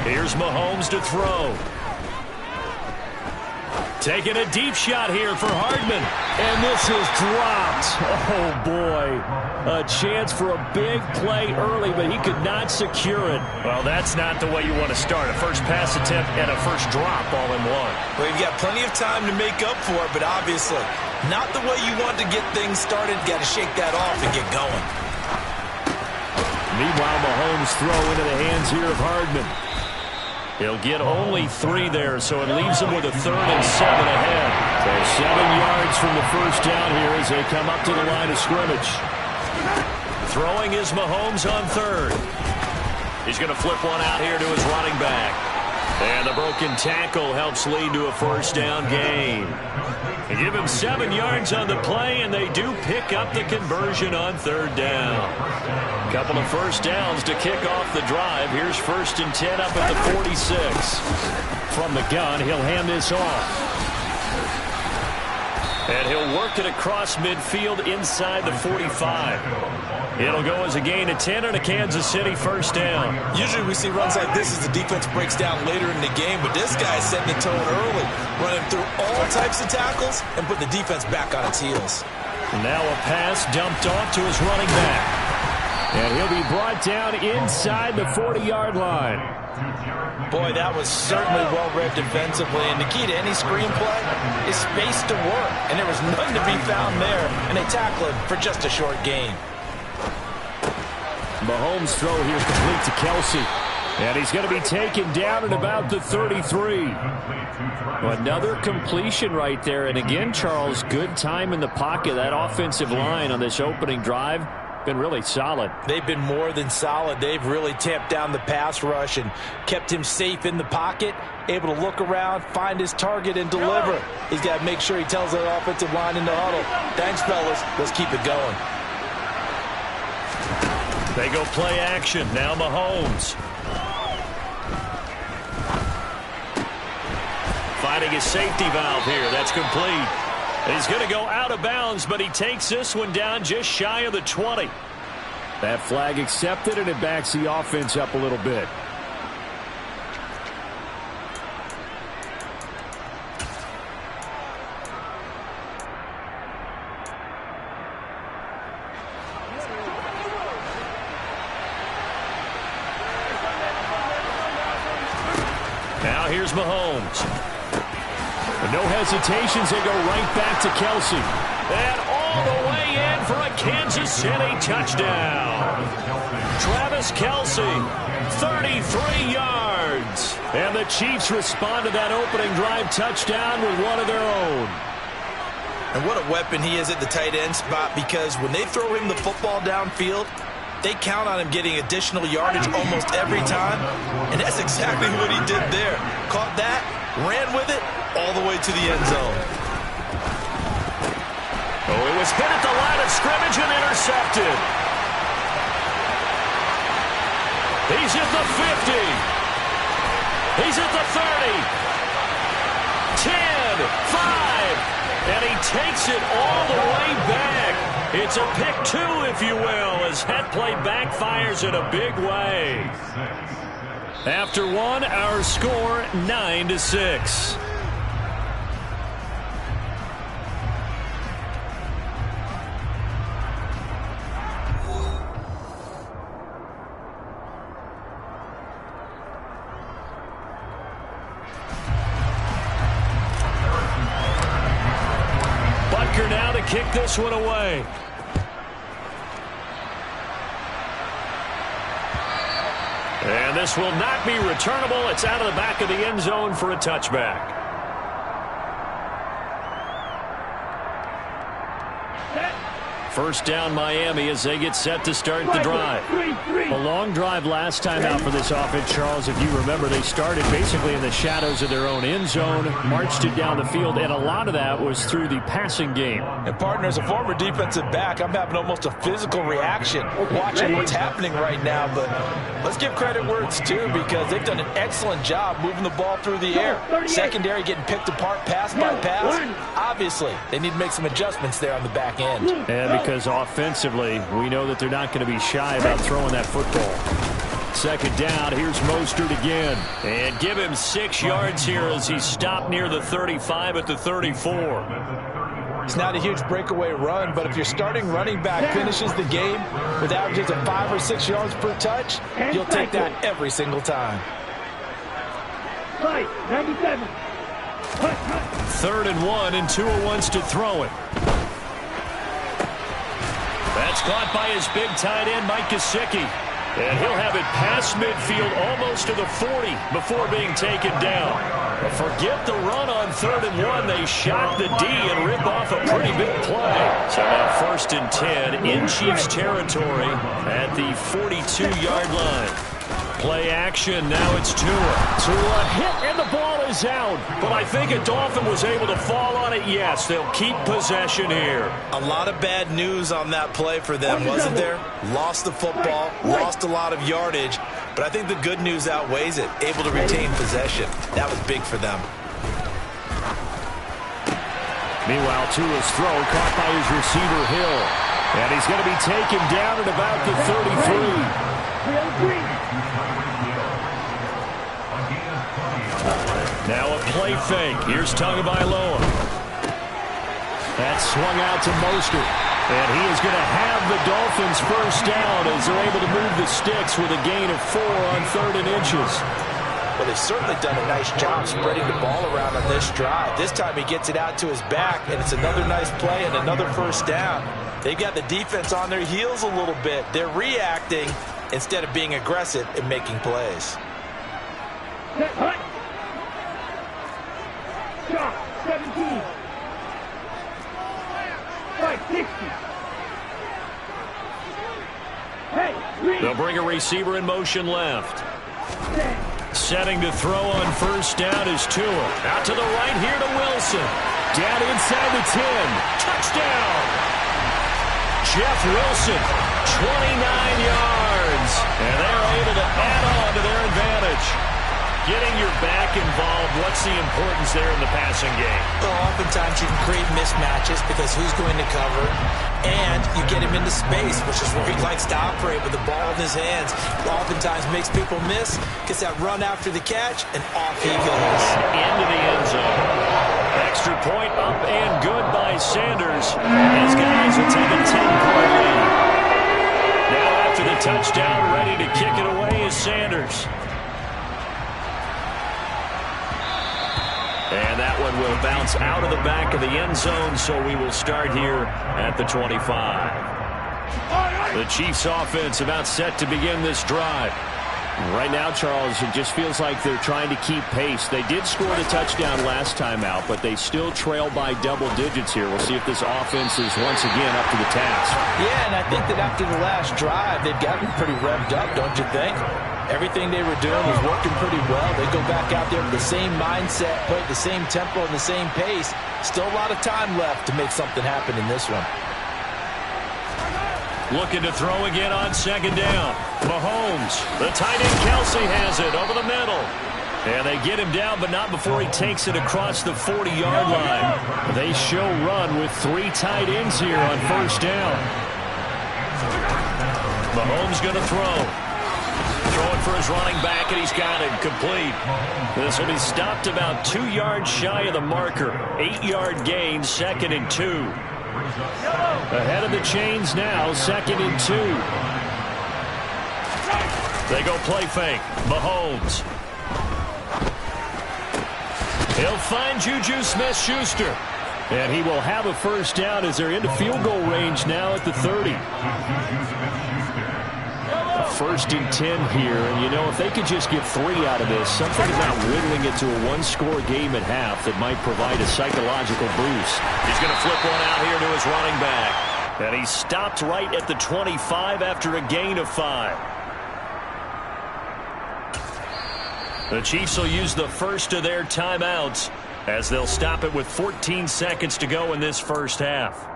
10. Here's Mahomes to throw. Taking a deep shot here for Hardman. And this is dropped. Oh, boy. A chance for a big play early, but he could not secure it. Well, that's not the way you want to start. A first pass attempt and a first drop all in one. Well, you've got plenty of time to make up for it, but obviously not the way you want to get things started. Got to shake that off and get going. Meanwhile, Mahomes throw into the hands here of Hardman. He'll get only 3 there, so it leaves him with a 3rd and 7 ahead. So 7 yards from the first down here as they come up to the line of scrimmage. Throwing is Mahomes on 3rd. He's going to flip one out here to his running back. And the broken tackle helps lead to a first down gain. They give him 7 yards on the play, and they do pick up the conversion on third down. A couple of first downs to kick off the drive. Here's 1st and 10 up at the 46. From the gun, he'll hand this off. And he'll work it across midfield inside the 45. It'll go as a gain of 10 and a Kansas City first down. Usually we see runs like this as the defense breaks down later in the game, but this guy's setting the tone early, running through all types of tackles and put the defense back on its heels. Now a pass dumped off to his running back. And he'll be brought down inside the 40-yard line. Boy, that was certainly well-read defensively, and the key to any screenplay is space to work, and there was none to be found there, and they tackle him for just a short gain. Mahomes' throw here complete to Kelsey. And he's going to be taken down at about the 33. Another completion right there. And again, Charles, good time in the pocket. That offensive line on this opening drive been really solid. They've been more than solid. They've really tamped down the pass rush and kept him safe in the pocket, able to look around, find his target, and deliver. He's got to make sure he tells that offensive line in the huddle, thanks, fellas. Let's keep it going. They go play action. Now Mahomes. Finding his safety valve here. That's complete. He's going to go out of bounds, but he takes this one down just shy of the 20. That flag accepted, and it backs the offense up a little bit. Now here's Mahomes. With no hesitations, they go right back to Kelsey. And all the way in for a Kansas City touchdown. Travis Kelsey, 33 yards. And the Chiefs respond to that opening drive touchdown with one of their own. And what a weapon he is at the tight end spot, because when they throw him the football downfield, they count on him getting additional yardage almost every time. And that's exactly what he did there. Caught that, ran with it, all the way to the end zone. Oh, it was hit at the line of scrimmage and intercepted. He's at the 50. He's at the 30. 10, 5, and he takes it all the way back. It's a pick 2, if you will, as that play backfires in a big way. After one, our score 9-6. Butker now to kick this one away. And this will not be returnable. It's out of the back of the end zone for a touchback. First down Miami as they get set to start the drive. A long drive last time out for this offense, Charles. If you remember, they started basically in the shadows of their own end zone, marched it down the field, and a lot of that was through the passing game. And partner, as a former defensive back, I'm having almost a physical reaction watching what's happening right now. But let's give credit where it's due, because they've done an excellent job moving the ball through the air. Secondary getting picked apart pass by pass. Obviously, they need to make some adjustments there on the back end. And because offensively, we know that they're not going to be shy about throwing that football. Second down, here's Mostert again. And give him 6 yards here as he's stopped near the 35 at the 34. It's not a huge breakaway run, but if your starting running back finishes the game with averages of 5 or 6 yards per touch, you'll take that every single time. 97. 3rd and 1, and Tua wants to throw it. That's caught by his big tight end, Mike Gesicki. And he'll have it past midfield almost to the 40 before being taken down. But forget the run on 3rd and 1. They shock the D and rip off a pretty big play. So now 1st and 10 in Chiefs territory at the 42-yard line. Play action. Now it's Tua. Tua hit, and the ball is out. But I think a Dolphin was able to fall on it. Yes, they'll keep possession here. A lot of bad news on that play for them, wasn't there? Lost the football, lost a lot of yardage. But I think the good news outweighs it. Able to retain possession. That was big for them. Meanwhile, Tua's throw caught by his receiver, Hill. And he's going to be taken down at about the 33. Now a play fake. Here's Tagovailoa. That's swung out to Mostert. And he is going to have the Dolphins first down as they're able to move the sticks with a gain of 4 on 3rd and inches. Well, they've certainly done a nice job spreading the ball around on this drive. This time he gets it out to his back, and it's another nice play and another first down. They've got the defense on their heels a little bit. They're reacting instead of being aggressive and making plays. Shot 17. Right, 60. Hey, they'll bring a receiver in motion left. Setting to throw on first down is Tua. Out to the right here to Wilson. Down inside the 10. Touchdown. Jeff Wilson, 29 yards. And they're able to add on to their advantage. Getting your back involved, what's the importance there in the passing game? Well, oftentimes you can create mismatches because who's going to cover, and you get him into space, which is where he likes to operate with the ball in his hands. Oftentimes makes people miss, gets that run after the catch, and off he goes. Into the end zone. Extra point up and good by Sanders. His guys will take a 10-point lead. Now after the touchdown, ready to kick it away is Sanders. And that one will bounce out of the back of the end zone, so we will start here at the 25. The Chiefs offense about set to begin this drive. Right now, Charles, it just feels like they're trying to keep pace. They did score the touchdown last time out, but they still trail by double digits here. We'll see if this offense is once again up to the task. Yeah, and I think that after the last drive, they've gotten pretty revved up, don't you think? Everything they were doing was working pretty well. They go back out there with the same mindset, play the same tempo and the same pace. Still a lot of time left to make something happen in this one. Looking to throw again on second down. Mahomes, the tight end Kelsey has it over the middle. And they get him down, but not before he takes it across the 40-yard line. They show run with 3 tight ends here on first down. Mahomes going to throw. Throwing for his running back, and he's got it complete. This will be stopped about 2 yards shy of the marker. 8-yard gain, 2nd and 2. Ahead of the chains now, 2nd and 2. They go play fake. Mahomes. He'll find Juju Smith-Schuster. And he will have a first down as they're into field goal range now at the 30. First and 10 here, and you know, if they could just get 3 out of this, something about whittling it to a 1-score game at half that might provide a psychological boost. He's going to flip one out here to his running back. And he's stopped right at the 25 after a gain of 5. The Chiefs will use the first of their timeouts as they'll stop it with 14 seconds to go in this first half.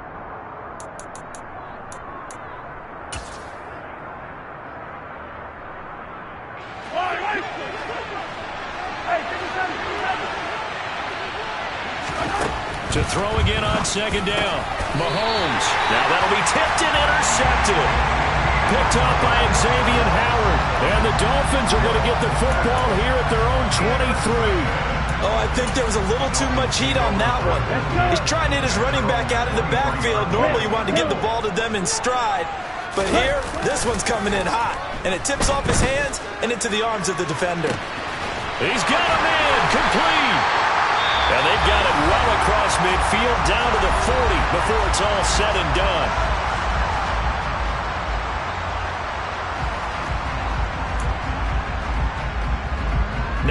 To throw again on second down. Mahomes. Now that'll be tipped and intercepted. Picked up by Xavier Howard. And the Dolphins are going to get the football here at their own 23. Oh, I think there was a little too much heat on that one. He's trying to hit his running back out of the backfield. Normally you want to get the ball to them in stride. But here, this one's coming in hot. And it tips off his hands and into the arms of the defender. He's got him in. Complete. And they've got it well across midfield down to the 40 before it's all said and done.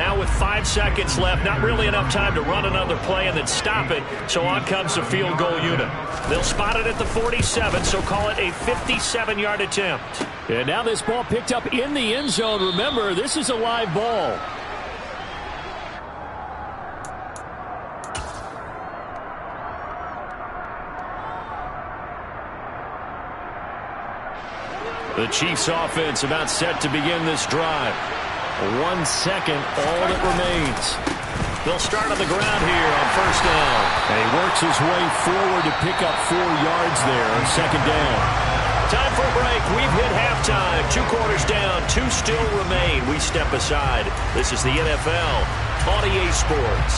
Now with 5 seconds left, not really enough time to run another play and then stop it, so on comes the field goal unit. They'll spot it at the 47, so call it a 57-yard attempt. And now this ball picked up in the end zone. Remember, this is a live ball. The Chiefs offense about set to begin this drive. 1 second, all that remains. They'll start on the ground here on first down. And he works his way forward to pick up 4 yards there on second down. Time for a break. We've hit halftime. 2 quarters down, 2 still remain. We step aside. This is the NFL on EA Sports.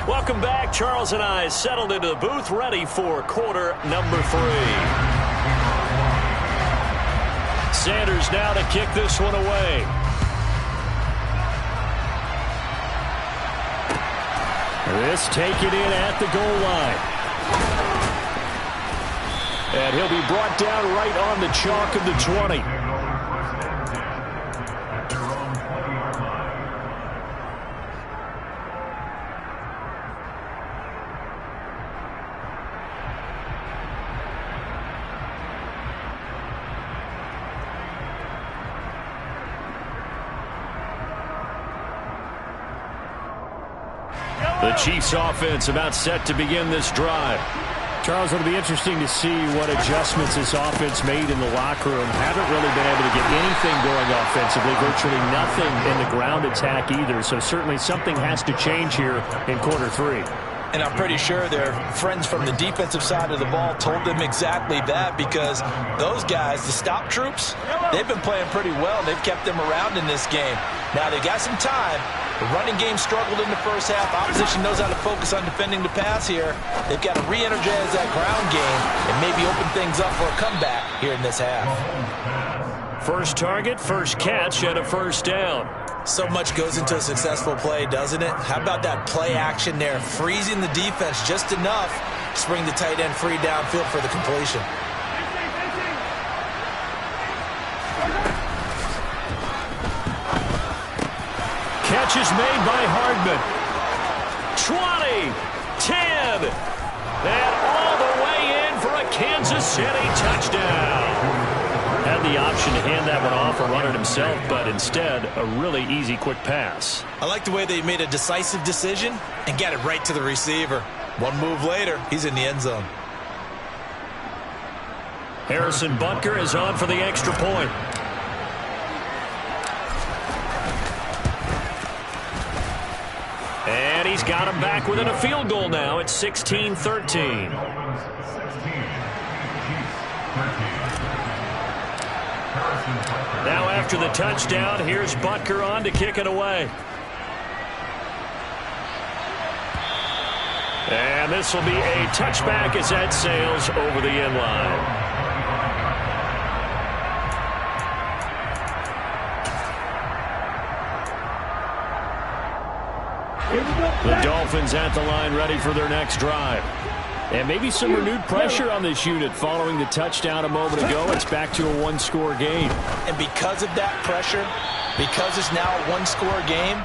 Welcome back. Charles and I settled into the booth, ready for quarter number 3. Sanders now to kick this one away. This taken in at the goal line. And he'll be brought down right on the chalk of the 20. The Chiefs offense about set to begin this drive. Charles, it'll be interesting to see what adjustments this offense made in the locker room. Haven't really been able to get anything going offensively, virtually nothing in the ground attack either. So certainly something has to change here in quarter 3. And I'm pretty sure their friends from the defensive side of the ball told them exactly that, because those guys, the stop troops, they've been playing pretty well. They've kept them around in this game. Now they got some time. The running game struggled in the first half. Opposition knows how to focus on defending the pass here. They've got to re-energize that ground game and maybe open things up for a comeback here in this half. First target, first catch, and a first down. So much goes into a successful play, doesn't it? How about that play action there? Freezing the defense just enough to bring the tight end free downfield for the completion. Catch is made by Hardman. 20, 10, and all the way in for a Kansas City touchdown. Had the option to hand that one off or run it himself, but instead, a really easy, quick pass. I like the way they made a decisive decision and got it right to the receiver. One move later, he's in the end zone. Harrison Butker is on for the extra point. And he's got him back within a field goal now. It's 16-13. Now after the touchdown, here's Butker on to kick it away. And this will be a touchback as that sails over the end line. The Dolphins at the line ready for their next drive. And maybe some renewed pressure on this unit following the touchdown a moment ago. It's back to a one-score game. And because of that pressure, because it's now a one-score game,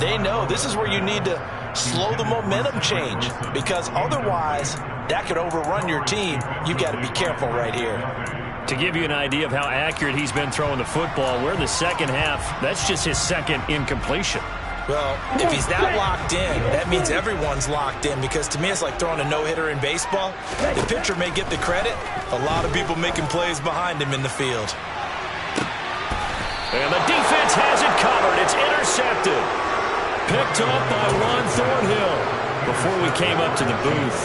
they know this is where you need to slow the momentum change, because otherwise that could overrun your team. You've got to be careful right here. To give you an idea of how accurate he's been throwing the football, we're in the second half. That's just his second incompletion. Well, if he's that locked in, that means everyone's locked in, because to me it's like throwing a no-hitter in baseball. The pitcher may get the credit. A lot of people making plays behind him in the field. And the defense has it covered. It's intercepted. Picked up by Juan Thornhill. Before we came up to the booth,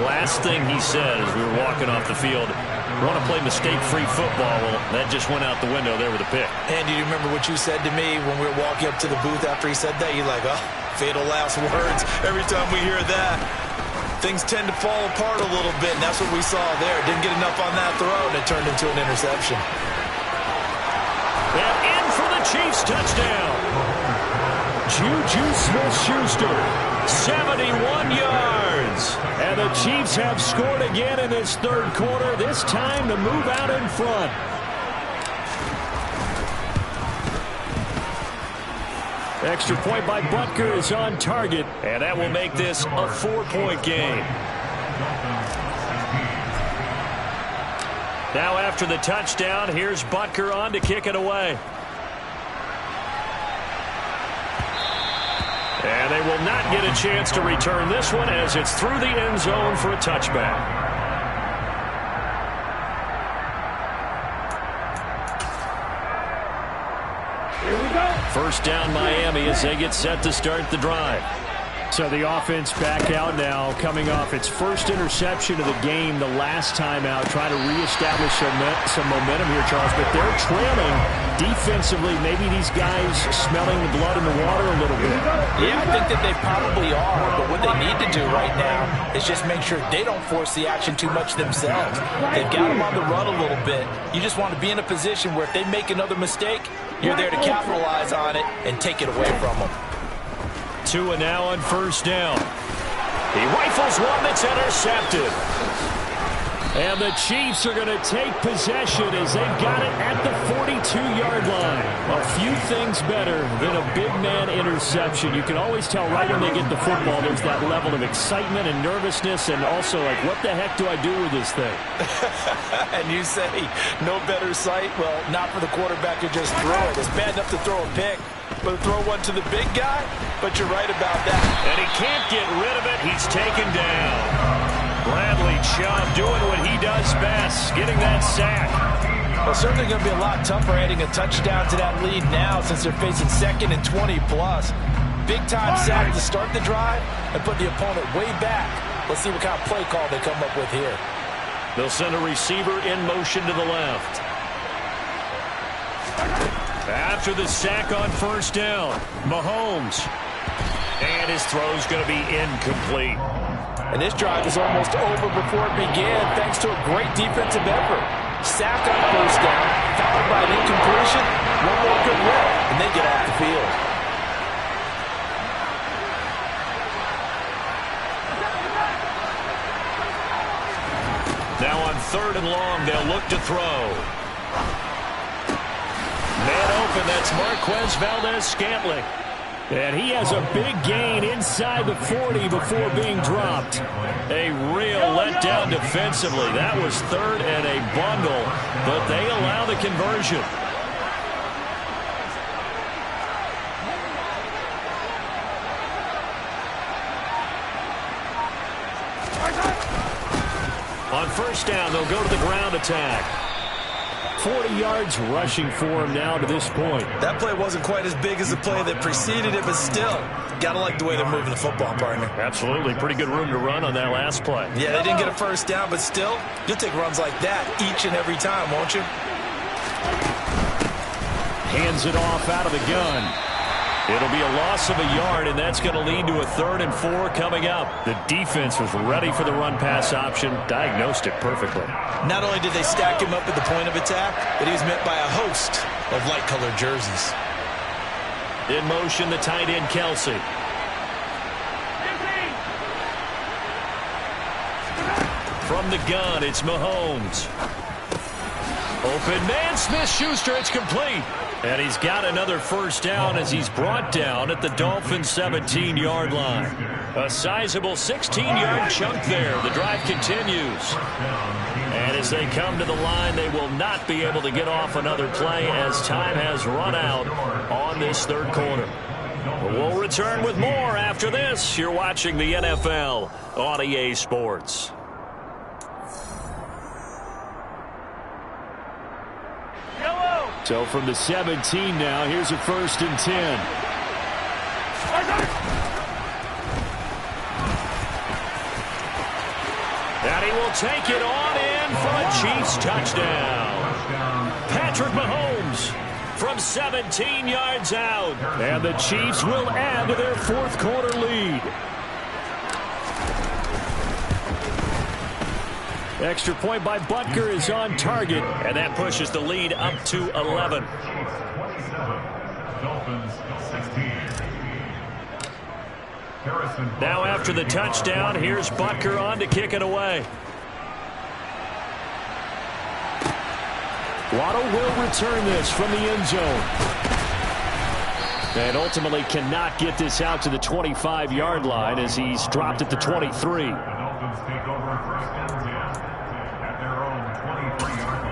last thing he said as we were walking off the field, we want to play mistake-free football. Well, that just went out the window there with a pick. And do you remember what you said to me when we were walking up to the booth after he said that? You're like, oh, fatal last words. Every time we hear that, things tend to fall apart a little bit, and that's what we saw there. Didn't get enough on that throw, and it turned into an interception. And in for the Chiefs touchdown. Juju Smith-Schuster. 71 yards. And the Chiefs have scored again in this third quarter, this time to move out in front. Extra point by Butker is on target. And that will make this a 4-point game. Now after the touchdown, here's Butker on to kick it away. And they will not get a chance to return this one as it's through the end zone for a touchback. First down Miami as they get set to start the drive. So the offense back out now, coming off its first interception of the game the last time out, trying to reestablish some momentum here, Charles. But they're trailing defensively. Maybe these guys smelling the blood in the water a little bit. Yeah, I think that they probably are. But what they need to do right now is just make sure they don't force the action too much themselves. They've got them on the run a little bit. You just want to be in a position where if they make another mistake, you're there to capitalize on it and take it away from them. Tua now on first down. He rifles one that's intercepted. And the Chiefs are going to take possession as they've got it at the 42-yard line. A few things better than a big man interception. You can always tell right when they get the football, there's that level of excitement and nervousness and also like, what the heck do I do with this thing? And you say, no better sight? Well, not for the quarterback to just throw it. It's bad enough to throw a pick, but to throw one to the big guy? But you're right about that. And he can't get rid of it. He's taken down. Bradley Chubb doing what he does best, getting that sack. Well, certainly going to be a lot tougher adding a touchdown to that lead now since they're facing 2nd and 20-plus. Big-time sack to start the drive and put the opponent way back. Let's see what kind of play call they come up with here. They'll send a receiver in motion to the left. After the sack on first down, Mahomes. And his throw's going to be incomplete. And this drive is almost over before it began thanks to a great defensive effort. Sack on first down, followed by an incompletion, one more good rip, and they get off the field. Now on 3rd and long, they'll look to throw. Man open, that's Marquez Valdez-Scantling. And he has a big gain inside the 40 before being dropped. A real letdown defensively. That was 3rd and a bundle, but they allow the conversion. On first down, they'll go to the ground attack. 40 yards rushing for him now to this point. That play wasn't quite as big as the play that preceded it, but still, got to like the way they're moving the football, partner. Absolutely. Pretty good room to run on that last play. Yeah, they didn't get a first down, but still, you'll take runs like that each and every time, won't you? Hands it off out of the gun. It'll be a loss of a yard, and that's going to lead to a 3rd and 4 coming up. The defense was ready for the run-pass option, diagnosed it perfectly. Not only did they stack him up at the point of attack, but he was met by a host of light-colored jerseys. In motion, the tight end, Kelsey. From the gun, it's Mahomes. Open man, Smith-Schuster, it's complete. And he's got another first down as he's brought down at the Dolphins' 17-yard line. A sizable 16-yard chunk there. The drive continues. And as they come to the line, they will not be able to get off another play as time has run out on this 3rd quarter. We'll return with more after this. You're watching the NFL on EA Sports. So from the 17 now, here's a 1st and 10. And he will take it on in for a Chiefs touchdown. Patrick Mahomes from 17 yards out. And the Chiefs will add to their 4th quarter lead. Extra point by Butker is on target. And that pushes the lead up to 11. Now after the touchdown, here's Butker on to kick it away. Waddle will return this from the end zone. And ultimately cannot get this out to the 25-yard line as he's dropped at the 23. The Dolphins take over first and 10 at their own 23-yard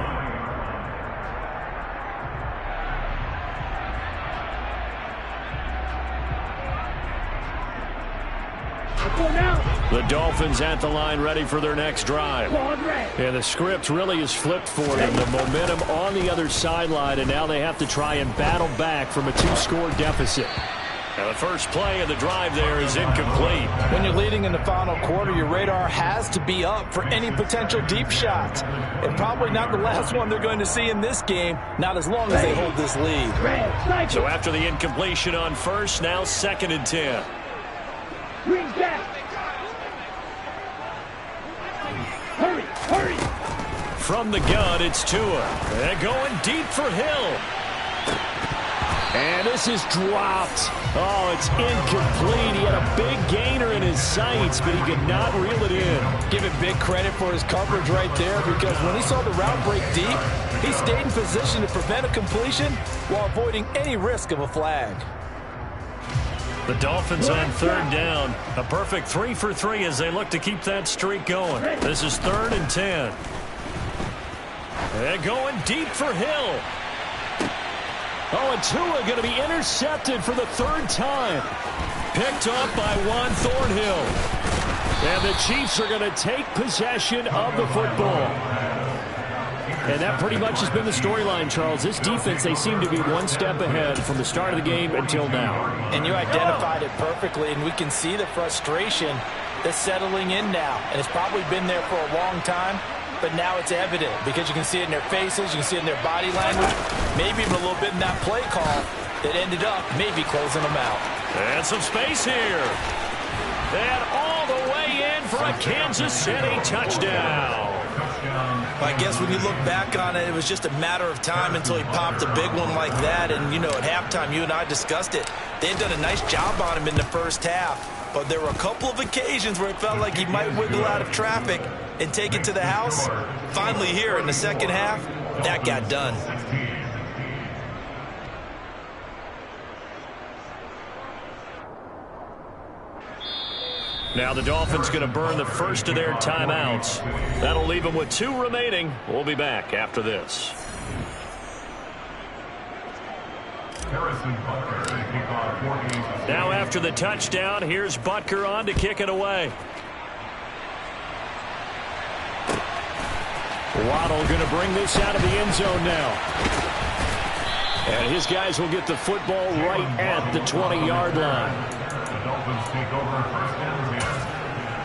The Dolphins at the line ready for their next drive. And the script really is flipped for them. The momentum on the other sideline, and now they have to try and battle back from a 2-score deficit. Now the first play of the drive there is incomplete. When you're leading in the final quarter, your radar has to be up for any potential deep shots. And probably not the last one they're going to see in this game, not as long as they hold this lead. So after the incompletion on first, now 2nd and 10. Green's back. Hurry, hurry. From the gun, it's Tua. And going deep for Hill. And this is dropped. Oh, it's incomplete. He had a big gainer in his sights, but he could not reel it in. Give him big credit for his coverage right there, because when he saw the route break deep, he stayed in position to prevent a completion while avoiding any risk of a flag. The Dolphins on 3rd down. A perfect 3 for 3 as they look to keep that streak going. This is 3rd and 10. And going deep for Hill. Oh, and Tua going to be intercepted for the 3rd time. Picked up by Juan Thornhill. And the Chiefs are going to take possession of the football. And that pretty much has been the storyline, Charles. This defense, they seem to be one step ahead from the start of the game until now. And you identified it perfectly, and we can see the frustration that's settling in now. And it's probably been there for a long time, but now it's evident because you can see it in their faces, you can see it in their body language, maybe even a little bit in that play call that ended up maybe closing them out. And some space here. And all the way in for a Kansas City touchdown. I guess when you look back on it, it was just a matter of time until he popped a big one like that. And, you know, at halftime, you and I discussed it. They had done a nice job on him in the first half. But there were a couple of occasions where it felt like he might wiggle out of traffic and take it to the house. Finally here in the second half, that got done. Now the Dolphins going to burn the first of their timeouts. That'll leave them with 2 remaining. We'll be back after this. Now after the touchdown, here's Butker on to kick it away. Waddle going to bring this out of the end zone now. And his guys will get the football right at the 20-yard line. The Dolphins take over first and 10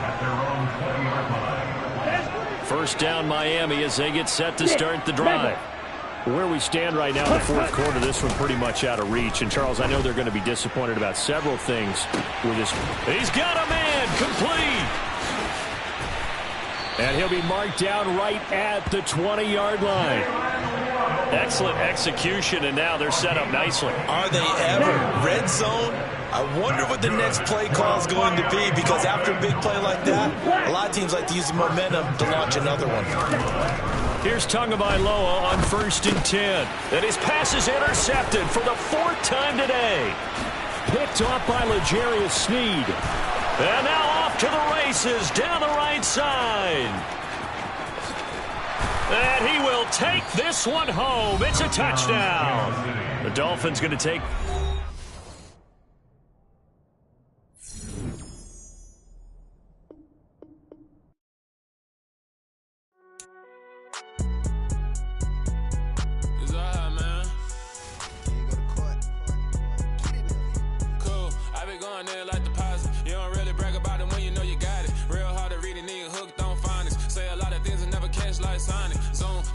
at their own 20-yard line. First down Miami as they get set to start the drive. Where we stand right now in the fourth quarter, this one pretty much out of reach. And, Charles, I know they're going to be disappointed about several things with this. He's got a man complete. And he'll be marked down right at the 20-yard line. Excellent execution, and now they're set up nicely. Are they ever? Red zone? I wonder what the next play call is going to be, because after a big play like that, a lot of teams like to use the momentum to launch another one. Here's Tagovailoa on 1st and 10. And his pass is intercepted for the 4th time today. Picked off by L'Jarius Sneed. And now off to the races down the right side. And he will take this one home. It's a touchdown. The Dolphins going to take